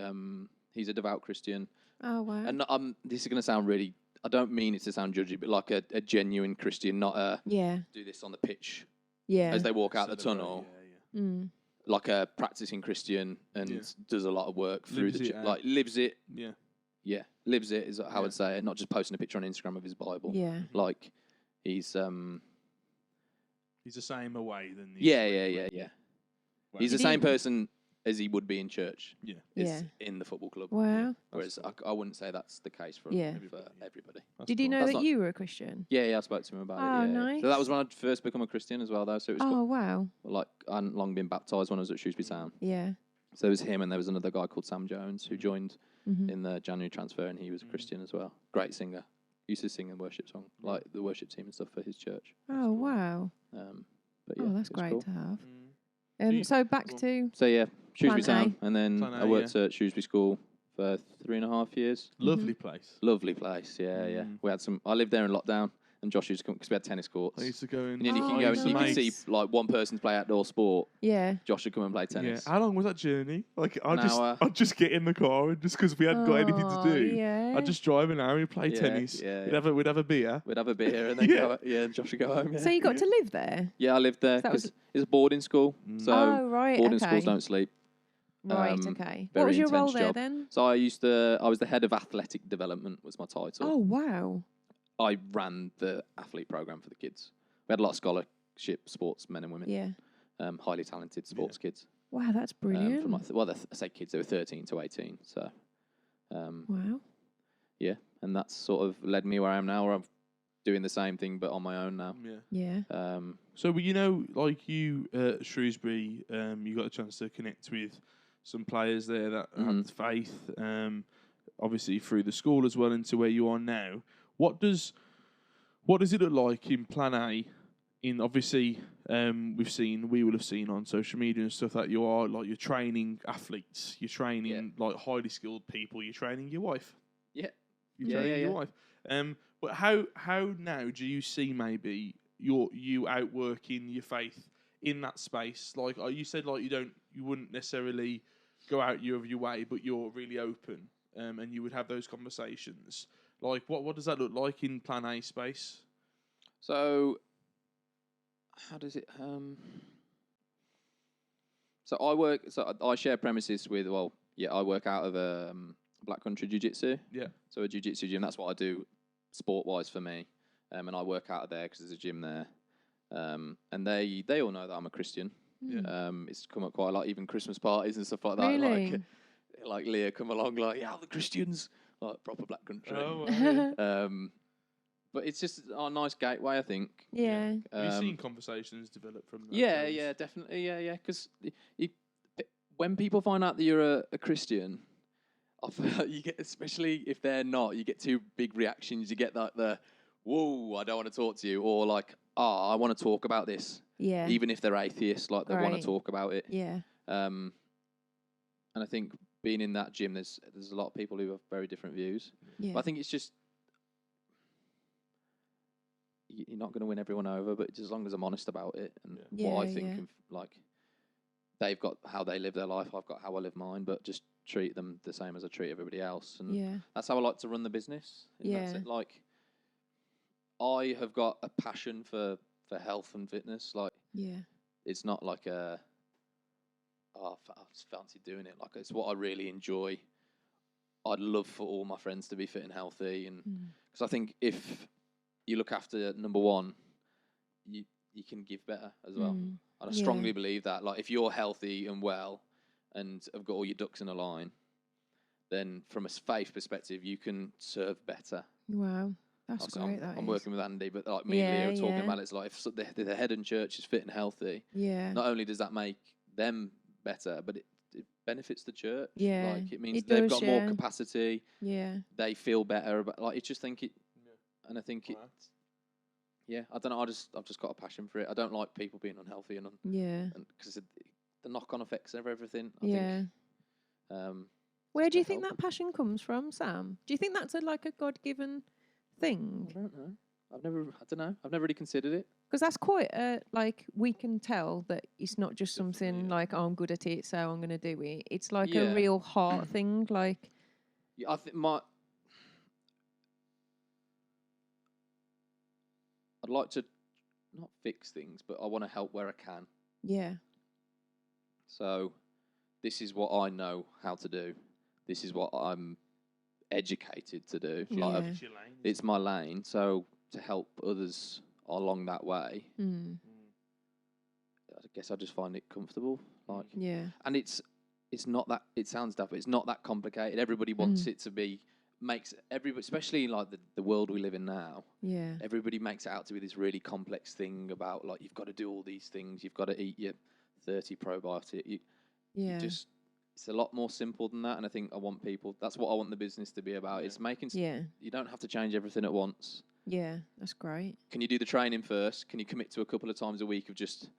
he's a devout Christian. Oh, wow. And this is going to sound really, I don't mean it to sound judgy, but like a genuine Christian, not a yeah. do this on the pitch Yeah. as they walk out the Celebrate, tunnel, yeah. Mm. like a practicing Christian and Yeah. does a lot of work through Lives it out. like lives it. Yeah. Yeah, lives it is how Yeah. I'd say it, not just posting a picture on Instagram of his Bible. Yeah. Like he's He's the same away than the yeah. Wow. He's the Did same he- person as he would be in church. Yeah. Is Yeah. in the football club. Wow. Whereas I wouldn't say that's the case for Yeah. everybody. That's Did you cool. know That's that not- you were a Christian? Yeah, I spoke to him about Oh, it. Yeah, nice. So that was when I'd first become a Christian as well, though. So it was Oh, wow. like I hadn't long been baptised when I was at Shrewsbury Town. Yeah. So it was him, and there was another guy called Sam Jones who joined Mhm. in the January transfer, and he was a Mhm. Christian as well. Great singer. Used to sing a worship song, like the worship team and stuff for his church. Oh, wow. But yeah, Oh, that's it was great cool. to have. Mm. you- So back go on. to So yeah, Shrewsbury Plan A. Town, and then Plan A, I worked at Shrewsbury School for 3.5 years. Lovely place. Lovely place, yeah. Mm. We had some. I lived there in lockdown, and Josh used to come because we had tennis courts. I used to go in. And then you Oh, can go, and you can nice. see like one person's play outdoor sport. yeah. Josh would come and play Yeah. tennis. How long was that journey? Like, An hour. I'd just get in the car, and just because we hadn't got anything to Oh, do, yeah. I'd just drive an hour and play Yeah, tennis. yeah, We'd yeah. have a beer. We'd have a beer and then Yeah. and Josh would go home. Yeah, So you got to live there? yeah I lived there So that was- because it's a boarding school. Mm. So oh, right. boarding okay. schools don't sleep. Right. um, Okay. What very was your role intense there job. then? So I was the head of athletic development was my title. Oh, wow. I ran the athlete program for the kids. We had a lot of scholarship sports men and women. Yeah. Highly talented sports kids. Wow, that's brilliant. From I say kids, they were 13 to 18. So, wow. yeah, and that's sort of led me where I am now, where I'm doing the same thing but on my own now. Yeah. Yeah. So, like you at Shrewsbury, you got a chance to connect with some players there that had faith, obviously through the school as well into where you are now. What does it look like in Plan A? In obviously, we will have seen on social media and stuff that you're training athletes, you're training like highly skilled people, you're training your wife. Yeah. You're training your wife. But how now do you see maybe you outworking your faith in that space? Like you said, like you wouldn't necessarily go out of your way, but you're really open, and you would have those conversations. Like what does that look like in Plan A space? So, how does it? So I share premises with Yeah, I work out of Black Country Jiu-Jitsu. Yeah. So a jiu-jitsu gym, that's what I do sport-wise for me. And I work out of there because there's a gym there. And they all know that I'm a Christian. Yeah. It's come up quite a lot, even Christmas parties and stuff like that. Really? Like Leah come along, like, yeah, the Christians, like proper Black Country. Oh, wow, yeah. But it's just a nice gateway, I think. Yeah. Have you seen conversations develop from that? Yeah, James? yeah, definitely, yeah. Because when people find out that you're a Christian, I feel like you get, especially if they're not, you get two big reactions. You get like whoa, I don't want to talk to you, or like, I want to talk about this. Yeah. Even if they're atheists, like they want Right. to talk about it. Yeah. And I think being in that gym, there's a lot of people who have very different views. Yeah. But I think it's just you're not going to win everyone over, but just as long as I'm honest about it and what I Yeah, think yeah. of, like, they've got how they live their life, I've got how I live mine, but just treat them the same as I treat everybody else. And Yeah. that's how I like to run the business. in that Yeah. sense. Like, I have got a passion for health and fitness. Like, Yeah. it's not like I just fancy doing it. Like, it's what I really enjoy. I'd love for all my friends to be fit and healthy, and because I think if you look after number one, you can give better as well. And I strongly believe that. Like, if you're healthy and well, and have got all your ducks in a line, then from a faith perspective, you can serve better. Wow. That's Obviously, great. I'm working with Andy, but like me and Leah are talking about it. It's like if the head and church is fit and healthy, Yeah. not only does that make them better, but it benefits the church. Yeah, Like, it means it they've does, got more yeah. capacity. Yeah. They feel better. But like, it's just think it, Yeah. and I think it. Right. Yeah, I don't know. I've just got a passion for it. I don't like people being unhealthy and Yeah. because the knock-on effects of everything. I Yeah. think. Where do you to think help that passion comes from, Sam? Do you think that's like a God-given I thing? don't know. I don't know. I've never really considered it. Because that's quite like we can tell that it's not just Definitely, something yeah. like, oh, I'm good at it, so I'm going to do it. It's like Yeah. a real heart thing. Like, Yeah, I think I'd like to not fix things, but I want to help where I can. yeah. So this is what I know how to do. This is what I'm educated to do. Yeah. Like, It's your lane. it's my lane. So to help others along that way, I guess I just find it comfortable. Like, Yeah. and it's not that, it sounds daft, but it's not that complicated. Everybody wants it to be, especially like the world we live in now. Yeah. Everybody makes it out to be this really complex thing about, like, you've got to do all these things. You've got to eat your 30 probiotic. Yeah. It's a lot more simple than that. And I think that's what I want the business to be about. Yeah. It's making, Yeah. you don't have to change everything at once. Yeah. That's great. Can you do the training first? Can you commit to a couple of times a week of just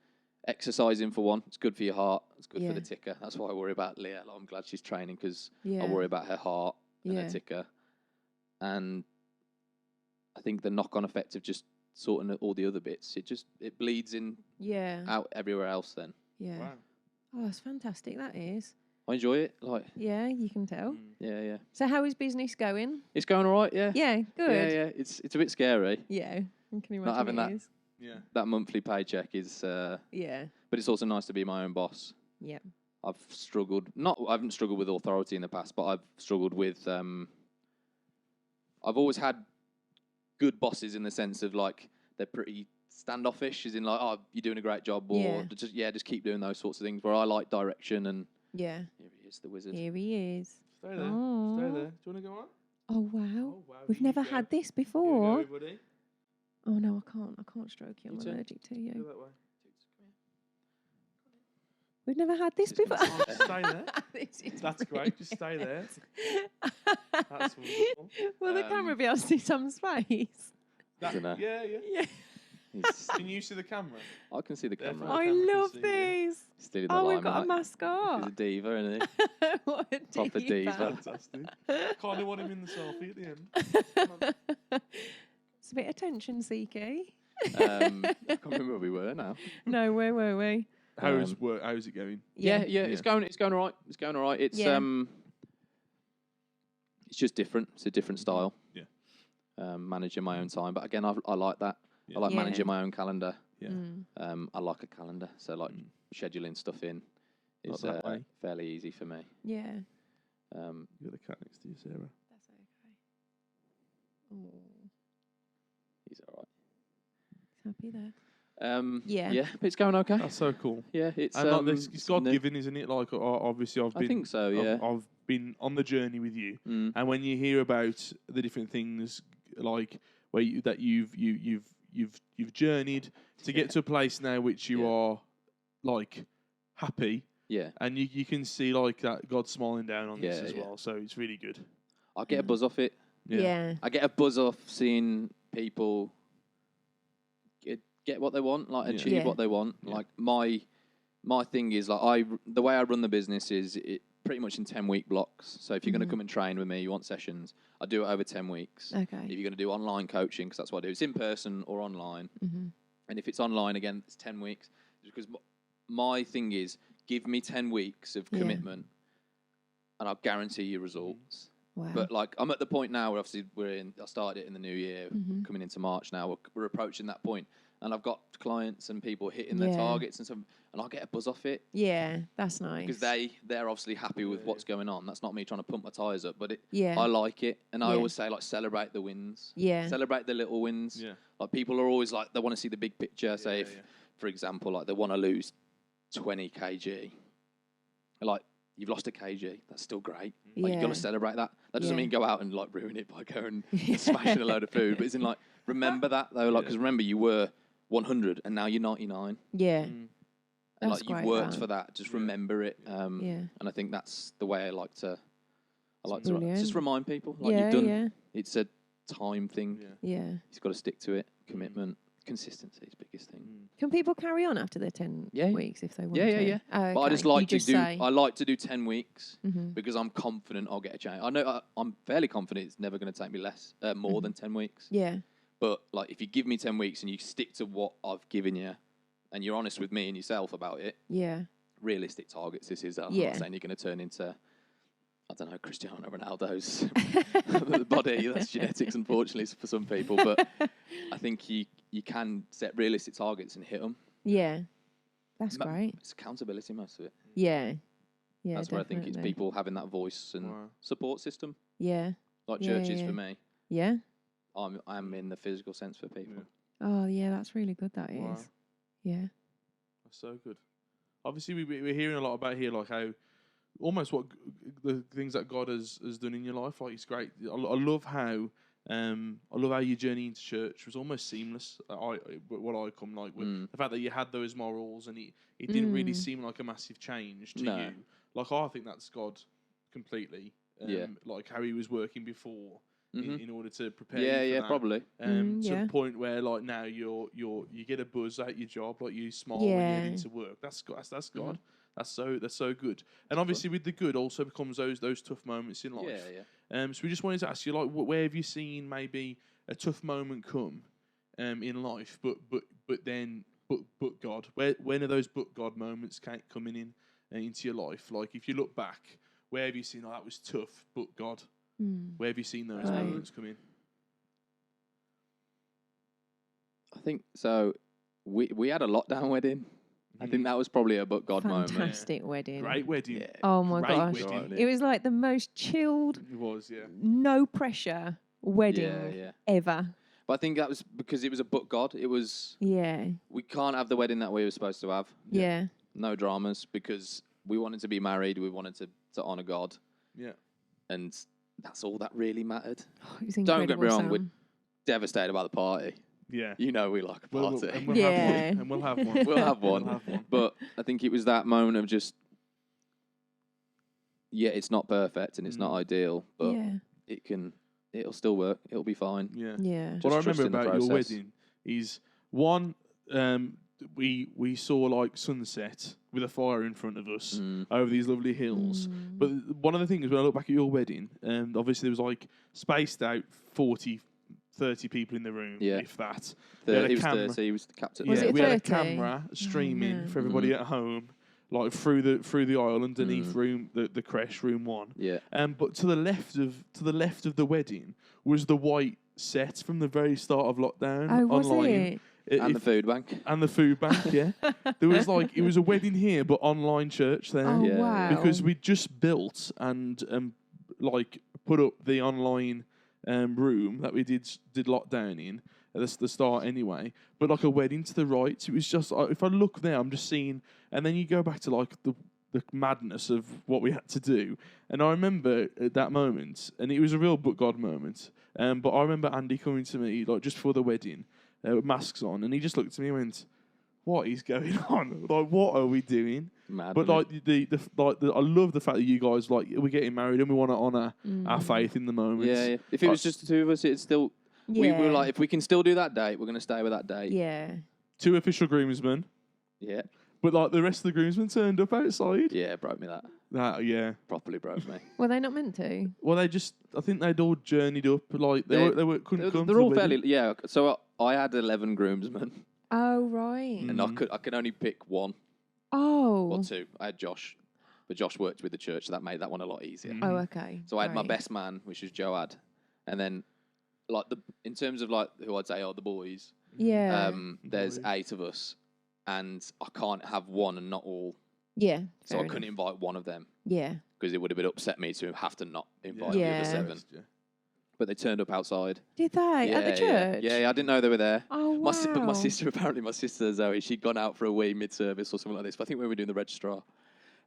exercising for one? It's good for your heart. It's good for the ticker. That's why I worry about Leah. Like, I'm glad she's training because Yeah. I worry about her heart and Yeah. her ticker. And I think the knock-on effect of just sorting all the other bits, it bleeds in Yeah. out everywhere else then. Yeah. Wow. Oh, that's fantastic. That is. I enjoy it. Like, Yeah, you can tell. yeah. So, how is business going? It's going all right, yeah. Yeah. Good. Yeah. It's a bit scary. Yeah. I can imagine Not having it that. is. Yeah. That monthly paycheck is, Yeah. but it's also nice to be my own boss. Yeah. I haven't struggled with authority in the past, but I've struggled with, I've always had good bosses in the sense of, like, they're pretty standoffish, as in, like, oh, you're doing a great job, or just keep doing those sorts of things, where I like direction, and Yeah. here he is, the wizard. Here he is. Stay there. Stay Aw. there. Do you want to go on? Oh wow. Oh, wow. We've Here never you go. had this Here you go, before. everybody. Oh no, I can't. I can't stroke you. I'm You too. allergic to Go you. that way. We've never had this before. Oh, just stay there. This is That's great. Just stay there. brilliant. That's wonderful. Will the camera be able to see Sam's face? Dunno. Yeah. Yeah. He's- Can you see the camera? I can see the Therefore, camera. I camera can love see you. these. Still in the Oh, we've got a limelight. He's a mascot. diva, isn't he? What a Proper diva. Fantastic. Kind of want him in the selfie at the end. It's a bit attention seeky. I can't remember where we were now. No, where were we? How's work? How's it going? Yeah, it's going all right. It's going all right. It's Yeah. It's just different. It's a different style. Yeah. Managing my own time, but again, I like that. Yeah. I like Yeah. managing my own calendar. Yeah. I like a calendar, so like scheduling stuff in is Not that way. fairly easy for me. Yeah. You got the cat next to you, Sarah. That's okay. Oh, He's all right. he's happy there. Yeah, but it's going okay. That's so cool. Yeah, it's And like this, it's God given, isn't it? Like obviously, I think so. Yeah. I've been on the journey with you, Mm. and when you hear about the different things, like where you've journeyed to get to a place now which you are like happy, Yeah. and you can see like that God smiling down on this Yeah, as yeah. well. So it's really good. I get a buzz off it. Yeah. I get a buzz off seeing people get what they want, like Yeah. achieve Yeah. what they want. Yeah. Like my thing is like the way I run the business is it pretty much in 10-week blocks. So if you're going to come and train with me, you want sessions, I do it over 10 weeks. Okay. If you're going to do online coaching, because that's what I do, it's in person or online. Mm-hmm. And if it's online again, it's 10 weeks. Because my thing is, give me 10 weeks of Yeah. commitment, and I'll guarantee you results. Wow. But like, I'm at the point now where obviously I started it in the new year, Mhm. coming into March now. We're approaching that point, and I've got clients and people hitting their Yeah. targets and stuff, and I'll get a buzz off it Yeah, that's nice. because they're obviously happy with what's going on. That's not me trying to pump my tires up, but Yeah. I like it, and I Yeah. always say like celebrate the wins, Yeah. celebrate the little wins. Yeah. Like people are always like they want to see the big picture. Say Yeah, if, yeah. for example, like they want to lose 20 kg, like you've lost a kg, that's still great. Like you've got Yeah. to celebrate that. That doesn't Yeah. mean go out and like ruin it by going smashing a load of food, but it's in like remember that though, like because remember you were 100 and now you're 99, Yeah. Mm. and That's like you've great, worked that. for that. Just Yeah. remember it. Yeah. And I think that's the way I like to. Just Brilliant. remind people like Yeah. you've done. Yeah. It's a time thing. Yeah. Yeah. You've got to stick to it. Commitment, consistency is the biggest thing. Mm. Can people carry on after their 10 Yeah. weeks if they want Yeah, yeah, to? yeah. Oh, But I just okay. like You to do. say. I like to do 10 weeks Mhm. because I'm confident I'll get a change. I know I'm fairly confident it's never going to take me more than 10 weeks. Yeah. But like if you give me 10 weeks and you stick to what I've given you, and you're honest with me and yourself about it, Yeah. realistic targets. This is. I'm Yeah. not saying you're going to turn into. I don't know, Cristiano Ronaldo's body. That's genetics, unfortunately, for some people. But I think you can set realistic targets and hit them. Yeah. That's Ma- great. It's accountability, most of it. Yeah. Yeah. That's where I think it's definitely. people having that voice and Wow. support system, Yeah. like Yeah, churches yeah. for me. Yeah. I'm in the physical sense for people. Yeah. Oh, yeah. That's really good. That is. Wow. Yeah. That's so good. Obviously, we're hearing a lot about here, like how almost what the things that God has done in your life. Like it's great. I love how your journey into church was almost seamless. What I come like with the fact that you had those morals and it didn't really seem like a massive change to No. you. Like I think that's God completely. Yeah. Like how He was working before in order to prepare. Yeah, you for yeah, that. probably. To Yeah. the point where like now you get a buzz at your job, like you smile when Yeah. you head into work. That's God. That's so good. And obviously with the good also becomes those tough moments in life. Yeah, yeah. So we just wanted to ask you like where have you seen maybe a tough moment come in life, but God. When are those but God moments coming in into your life? Like if you look back, where have you seen that was tough, but God? Where have you seen those Right. moments come in? I think so. We had a lockdown wedding. I think that was probably a but God moment. Fantastic wedding. Great wedding. Yeah. Oh my Great gosh. wedding. It was like the most chilled, It was, yeah. no pressure wedding Yeah, yeah. ever. But I think that was because it was a but God. It was Yeah. we can't have the wedding that we were supposed to have. Yeah. No dramas because we wanted to be married. We wanted to honor God, Yeah. and that's all that really mattered. Oh, it was Don't get me incredible, wrong. We're Sam. devastated about the party. Yeah. You know we like a We'll, party. and we'll Yeah. have one. And we'll have one. We'll have one. We'll have one. But I think it was that moment of just, yeah, it's not perfect and it's not ideal, but Yeah. it'll still work. It'll be fine. Yeah. Yeah. What I Just trust remember in the about your process. wedding is one, we saw like sunset with a fire in front of us over these lovely hills. But one of the things when I look back at your wedding, obviously there was like spaced out 40, 30 people in the room, Yeah. if that. He We had a was camera. 30. He was the captain. Was Yeah, it we had a 30? camera streaming no. for everybody at home, like through the aisle underneath room the creche room 1. Yeah. But to the left of the wedding was the white set from the very start of lockdown. Oh, was online. it? And the food bank. And the food bank, yeah. There was like it was a wedding here, but online church there. Oh, Yeah, wow. yeah. Because we just built and like put up the online room that we did lockdown in at the start anyway. But like a wedding to the right, it was just if I look there, I'm just seeing, and then you go back to like the madness of what we had to do. And I remember at that moment, and it was a real but God moment. But I remember Andy coming to me like just before the wedding, with masks on, and he just looked at me and went, "What is going on? Like, what are we doing?" Mad, But like I love the fact that you guys like we're getting married and we want to honour our Mm. faith in the moment. yeah. If it was just the two of us, it's still. Yeah. We were like, if we can still do that date, we're going to stay with that date. Yeah. 2 official groomsmen, Yeah. but like the rest of the groomsmen turned up outside. Yeah, broke me that. Yeah. Properly broke me. Were they not meant to? Well, I think they'd all journeyed up. Like they couldn't come. They're to all the fairly. wedding. Yeah. So I had 11 groomsmen, Oh, right. Mm. and I could only pick one Oh. or two. I had Josh, but Josh worked with the church, so that made that one a lot easier. Mm. Oh, okay. So I had my Right. best man, which was Joad, and then like in terms of like who I'd say are the boys. Yeah. There's Boys. 8 of us, and I can't have one and not all. Yeah. So fair I couldn't enough. invite one of them Yeah. because it would have been upset me to have to not invite Yeah. the other 7. Yeah. But they turned up outside. Did they at the church? Yeah, I didn't know they were there. Oh, wow. But my sister, apparently, my sister Zoe, she'd gone out for a wee mid-service or something like this. But I think when we were doing the registrar,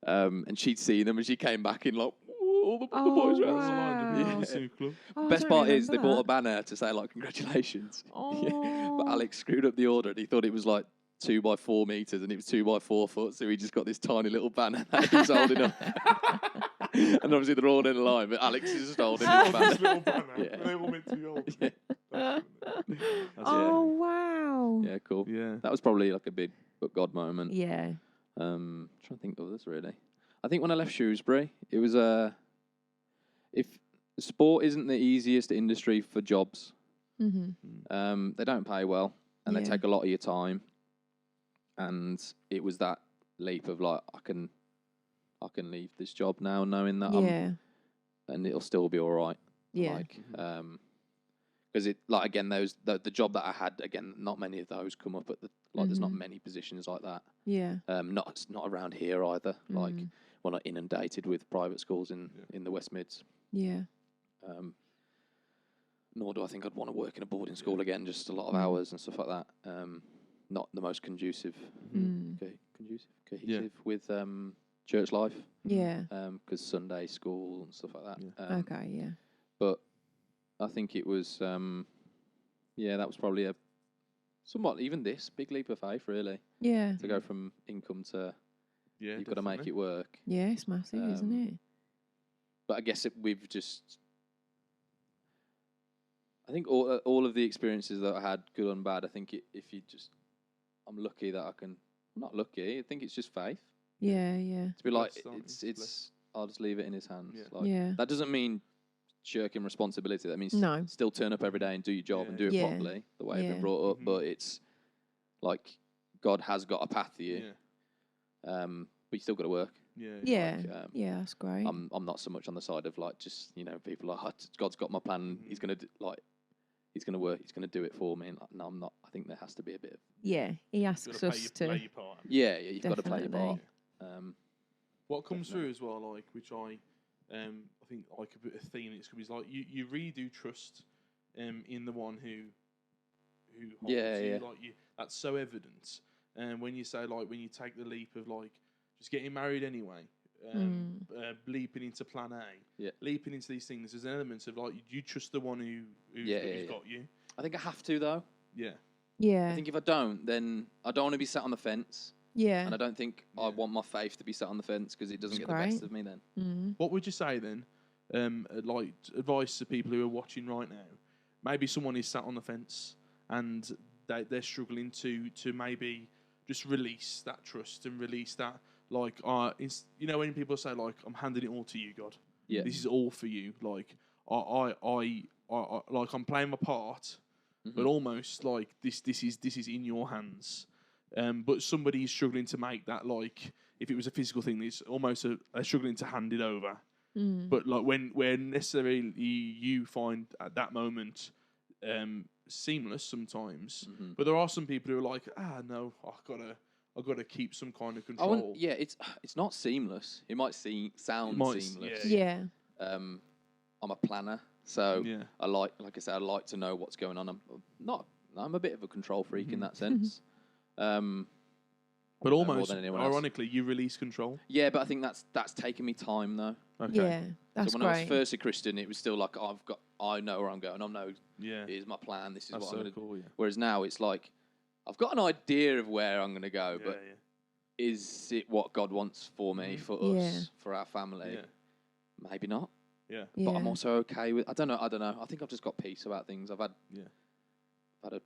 and she'd seen them, and she came back in like, all the boys were outside. wow. Yeah. Oh, I Best don't part is they remember bought a that. banner to say like congratulations. Yeah. Oh. But Alex screwed up the order, and he thought it was like 2 by 4 meters, and it was 2 by 4 foot. So he just got this tiny little banner that he was holding up. And obviously they're all in a line, but Alex is just holding his banner. Yeah. They all meant to be old. Yeah. Oh, wow. Yeah, cool. Yeah. That was probably like a big but God moment. Yeah. Trying to think of this really. I think when I left Shrewsbury, it was if sport isn't the easiest industry for jobs, Mm-hmm. they don't pay well and they Yeah. take a lot of your time. And it was that leap of like I can leave this job now knowing that Yeah. and it'll still be all right. Yeah. Like because it like again the job that I had again not many of those come up at the like there's not Mhm. many positions like that. Yeah. Not around here either. Like Mm. we're not inundated with private schools in the West Mids. Yeah. Nor do I think I'd want to work in a boarding school again. Just a lot of hours and stuff like that. Not the most conducive, Mm. cohesive with church life. Yeah. Because Sunday school and stuff like that. Yeah. Okay. Yeah. But I think it was that was probably a somewhat even this big leap of faith really Yeah. to go from income to Yeah. you've got to make it work. Yeah. It's massive, isn't it? But I guess we've just. I think all of the experiences that I had, good and bad. I think if you just, I'm lucky that I can. I'm not lucky. I think it's just faith Yeah. Yeah. to be like Blessed, aren't you? it's. I'll just leave it in His hands. Yeah. Like, Yeah. That doesn't mean shirking responsibility. That means No. still turn up every day and do your job and do it Yeah. properly the way you've Yeah. been brought up. Mhm. But it's like God has got a path for you, Yeah. but you still got to work. Yeah. Yeah. Like, Yeah. That's great. I'm not so much on the side of like just people are God's got my plan. Mhm. He's gonna he's gonna work. He's gonna do it for me. And like, no, I'm not. I think there has to be a bit of Yeah. He You've asks gotta us to. play your part. yeah. You've got to play your part. Definitely. What comes Definitely. through as well, like which I think like a bit of theme in it is like you really do trust in the one who holds Yeah, you. yeah. Like that's so evident. And when you say like when you take the leap of like just getting married anyway, leaping into plan A, Yeah. leaping into these things, there's an element of like you trust the one who's Yeah. got you. I think I have to though. Yeah. Yeah. I think if I don't, then I don't want to be sat on the fence, Yeah. and I don't think I Yeah. want my faith to be sat on the fence because it doesn't That's get the best great. of me then. Mm. What would you say then? Like advice to people who are watching right now. Maybe someone is sat on the fence and they're struggling to maybe just release that trust and release that like when people say like I'm handing it all to you, God. Yeah. This is all for you. Like I like I'm playing my part, Mm-hmm. but almost like this is in your hands. But somebody is struggling to make that like if it was a physical thing, it's almost they're struggling to hand it over. Mm. But like when necessarily you find at that moment seamless sometimes, Mm-hmm. but there are some people who are like, no, I've gotta keep some kind of control. It's not seamless. It might sound It might, seamless. yeah. Yeah. I'm a planner, so Yeah. like I said, I like to know what's going on. I'm a bit of a control freak in that sense. But more almost, than anyone else. ironically, you release control. Yeah, but I think that's taken me time though. Okay. Yeah, that's so when I was great. first a Christian, it was still like I know where I'm going. I know Yeah. here's my plan. This is That's what so I'm going to do. cool. Yeah. Whereas now it's like I've got an idea of where I'm going to go, Yeah, but is it what God wants for me, for Yeah. us, for our family? Yeah. Maybe not. Yeah. Yeah. But I'm also okay with. I don't know. I think I've just got peace about things. I've had a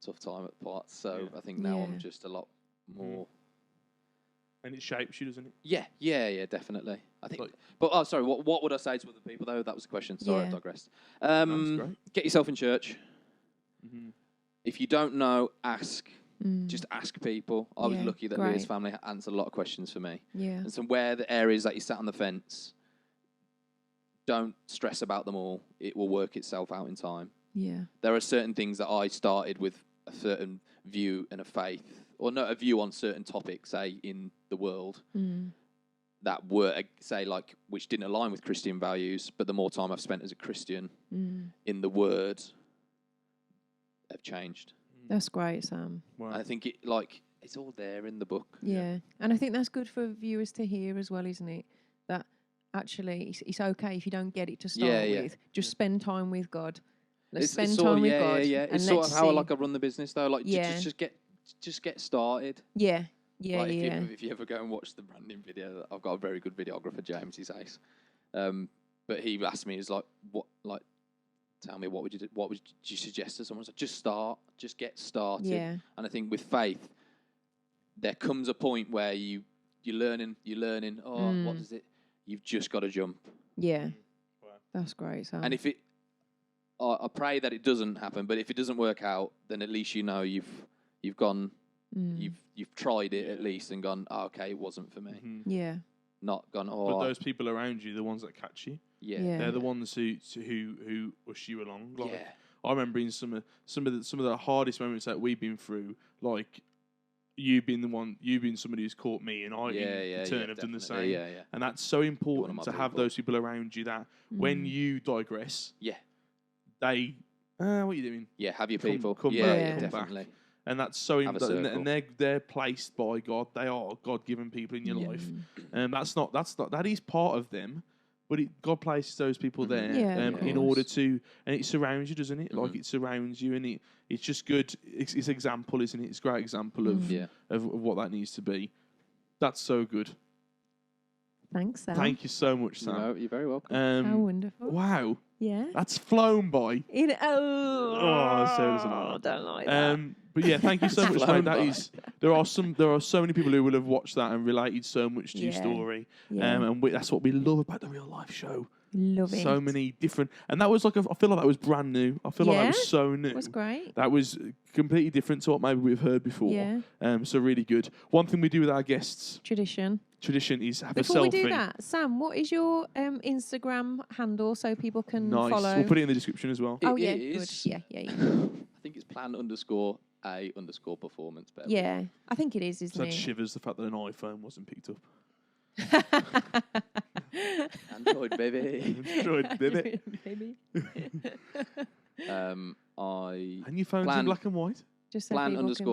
tough time at parts, so I think now Yeah. I'm just a lot more. And it shapes you, doesn't it? Yeah, definitely. I think. Like- But sorry. What would I say to other people though? That was the question. Sorry, I Yeah. digressed. That's great. Get yourself in church. Mm-hmm. If you don't know, ask. Mm. Just ask people. I was Yeah, lucky that great. Leah's family answered a lot of questions for me. Yeah. And so where the areas that you sat on the fence, don't stress about them all. It will work itself out in time. Yeah. There are certain things that I started with a certain view and a faith, or not a view on certain topics, say, in the world, that were, say, like, which didn't align with Christian values, but the more time I've spent as a Christian in the Word, have changed. That's great, Sam. Wow. I think it's all there in the book. Yeah. And I think that's good for viewers to hear as well, isn't it? That actually it's okay if you don't get it to start with. Just spend time with God. Let's spend sort time of, with yeah, God. Yeah. And It's sort let's of how see. I run the business though. Like Yeah. just get started. Yeah. Yeah, Like, yeah. if you ever go and watch the branding video, I've got a very good videographer, James. He's ace. But he asked me, he's like, tell me what would you suggest to someone? I was like, just start, just get started. Yeah. And I think with faith, there comes a point where you're learning. Oh, what does it? You've just got to jump. Yeah. That's great, Sam. And if it, I pray that it doesn't happen. But if it doesn't work out, then at least you know you've gone, you've tried it at least and gone. Oh, okay, it wasn't for me. Mm-hmm. Yeah. Not gone. But Oh, those people around you, the ones that catch you, yeah. they're the ones who push you along. Like, Yeah. I remember in some of the hardest moments that we've been through, like you being somebody who's caught me, and I in turn have done the same. Yeah. And that's so important my to have people. those people around you that when you digress, they, what are you doing? Yeah, have your Come- people. come yeah, back, yeah, come definitely. And that's so Have a important. circle. And they're placed by God. They are God-given people in your life. And that is part of them. But God places those people there Yeah, of in course. order to, and it surrounds you, doesn't it? Like it surrounds you, and it's just good. It's example, isn't it? It's a great example of what that needs to be. That's so good. Thanks, Sam. Thank you so much, Sam. No, you're very welcome. How wonderful. Wow, Yeah. that's flown by. So doesn't like don't like that. But yeah, thank you so much, Flown mate. That by. is, there are so many people who will have watched that and related so much to your Yeah. story. Yeah. And that's what we love about the real life show. Love it. So many different, and that was I feel like that was brand new. I feel like that Yeah, was so new. It was great. That was completely different to what maybe we've heard before. Yeah. So really good. One thing we do with our guests, Tradition. tradition, is have Before a selfie. we do that, Sam, what is your Instagram handle so people can Nice. follow? We'll put it in the description as well. Oh, It yeah, is. good. Yeah. I think it's plan_a_performance. Bear with me. Yeah, I think it is, So isn't that it? shivers the fact that an iPhone wasn't picked up. Android, baby. Android, did it? Maybe. And your phone's in Plan- black and white. Just so people can-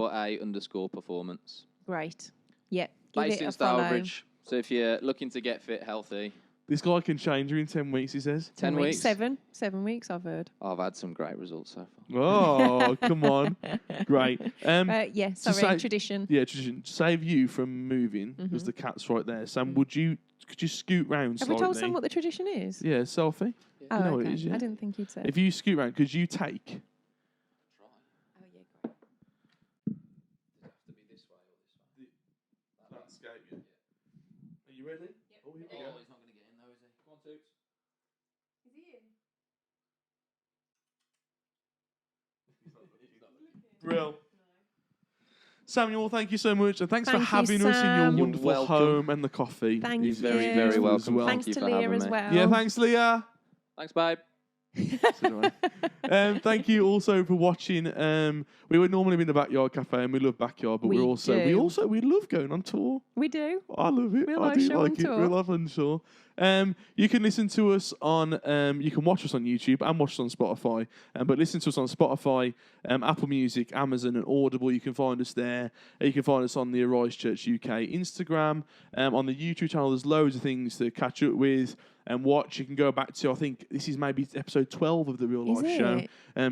plan_a_performance. Great. Yeah. Give Based it in a follow. Stourbridge. So if you're looking to get fit, healthy, This guy can change you in 10 weeks, he says. 10 weeks. 7 weeks, I've heard. I've had some great results so far. Oh, come on. Great. Yeah, to sorry, say- tradition. Yeah, tradition. To save you from moving, because the cat's right there. Sam, could you scoot round Have slightly? we told Sam what the tradition is? Yeah, selfie. Oh, You know what okay. it is, yeah? I didn't think you'd say. If you scoot round, could you take? Oh, yeah, great. Are you ready? Oh, here we go. he's not going to get in though, is he? Come on, Toots. Is he in? Brill. Samuel, thank you so much, and thanks for Thank you, having us in your Sam. You're wonderful welcome. home and the coffee. Thank is you. Very, very as welcome. well. Thanks Thank you to for Leah having as me. well. Yeah, thanks, Leah. Thanks, babe. So anyway, thank you also for watching. We would normally be in the Backyard Cafe, and we love Backyard, but we love going on tour. We do. I love it. We I like do show like on it. tour. We love on tour. You can listen to us on. You can watch us on YouTube and watch us on Spotify. But listen to us on Spotify, Apple Music, Amazon, and Audible. You can find us there. You can find us on the Arise Church UK Instagram. On the YouTube channel, there's loads of things to catch up with and watch. You can go back to, I think this is maybe episode 12 of the Real Life Show.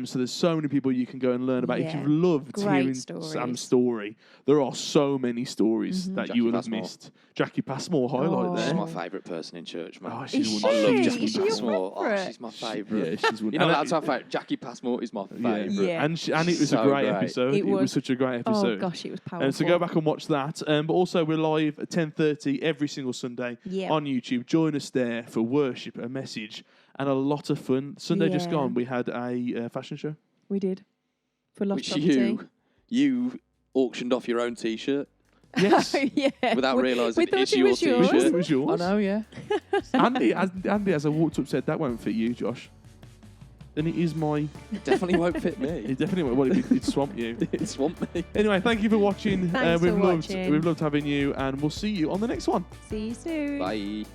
So there's so many people you can go and learn about. If you've loved hearing Sam's story, there are so many stories that Jackie you would have Passmore. missed. Jackie Passmore highlight She's there. my favourite person in church, man. Oh, she's Is I wonderful. love she? Jackie Is she your Passmore. Oh, favourite? she's my favourite. Yeah, she's You're not allowed to have favourite. Jackie Passmore is my favourite. Yeah. And it was a So great great. episode. It It was was. such a great episode. Oh gosh, it was powerful. And so go back and watch that. But also we're live at 10:30 every single Sunday on YouTube. Join us there for worship, a message, and a lot of fun. Sunday just Yeah. gone, we had a fashion show. We did. For Lost Which Property. you auctioned off your own T-shirt Yes. Yeah. without realising thought it's it your was yours. T-shirt. It was yours. I know, yeah. Andy, as I walked up, said that won't fit you, Josh. And it is my. It definitely won't fit me. It definitely won't. Well, it'd swamp you. It swamped me. Anyway, thank you for watching. Thanks for watching. We've loved having you, and we'll see you on the next one. See you soon. Bye.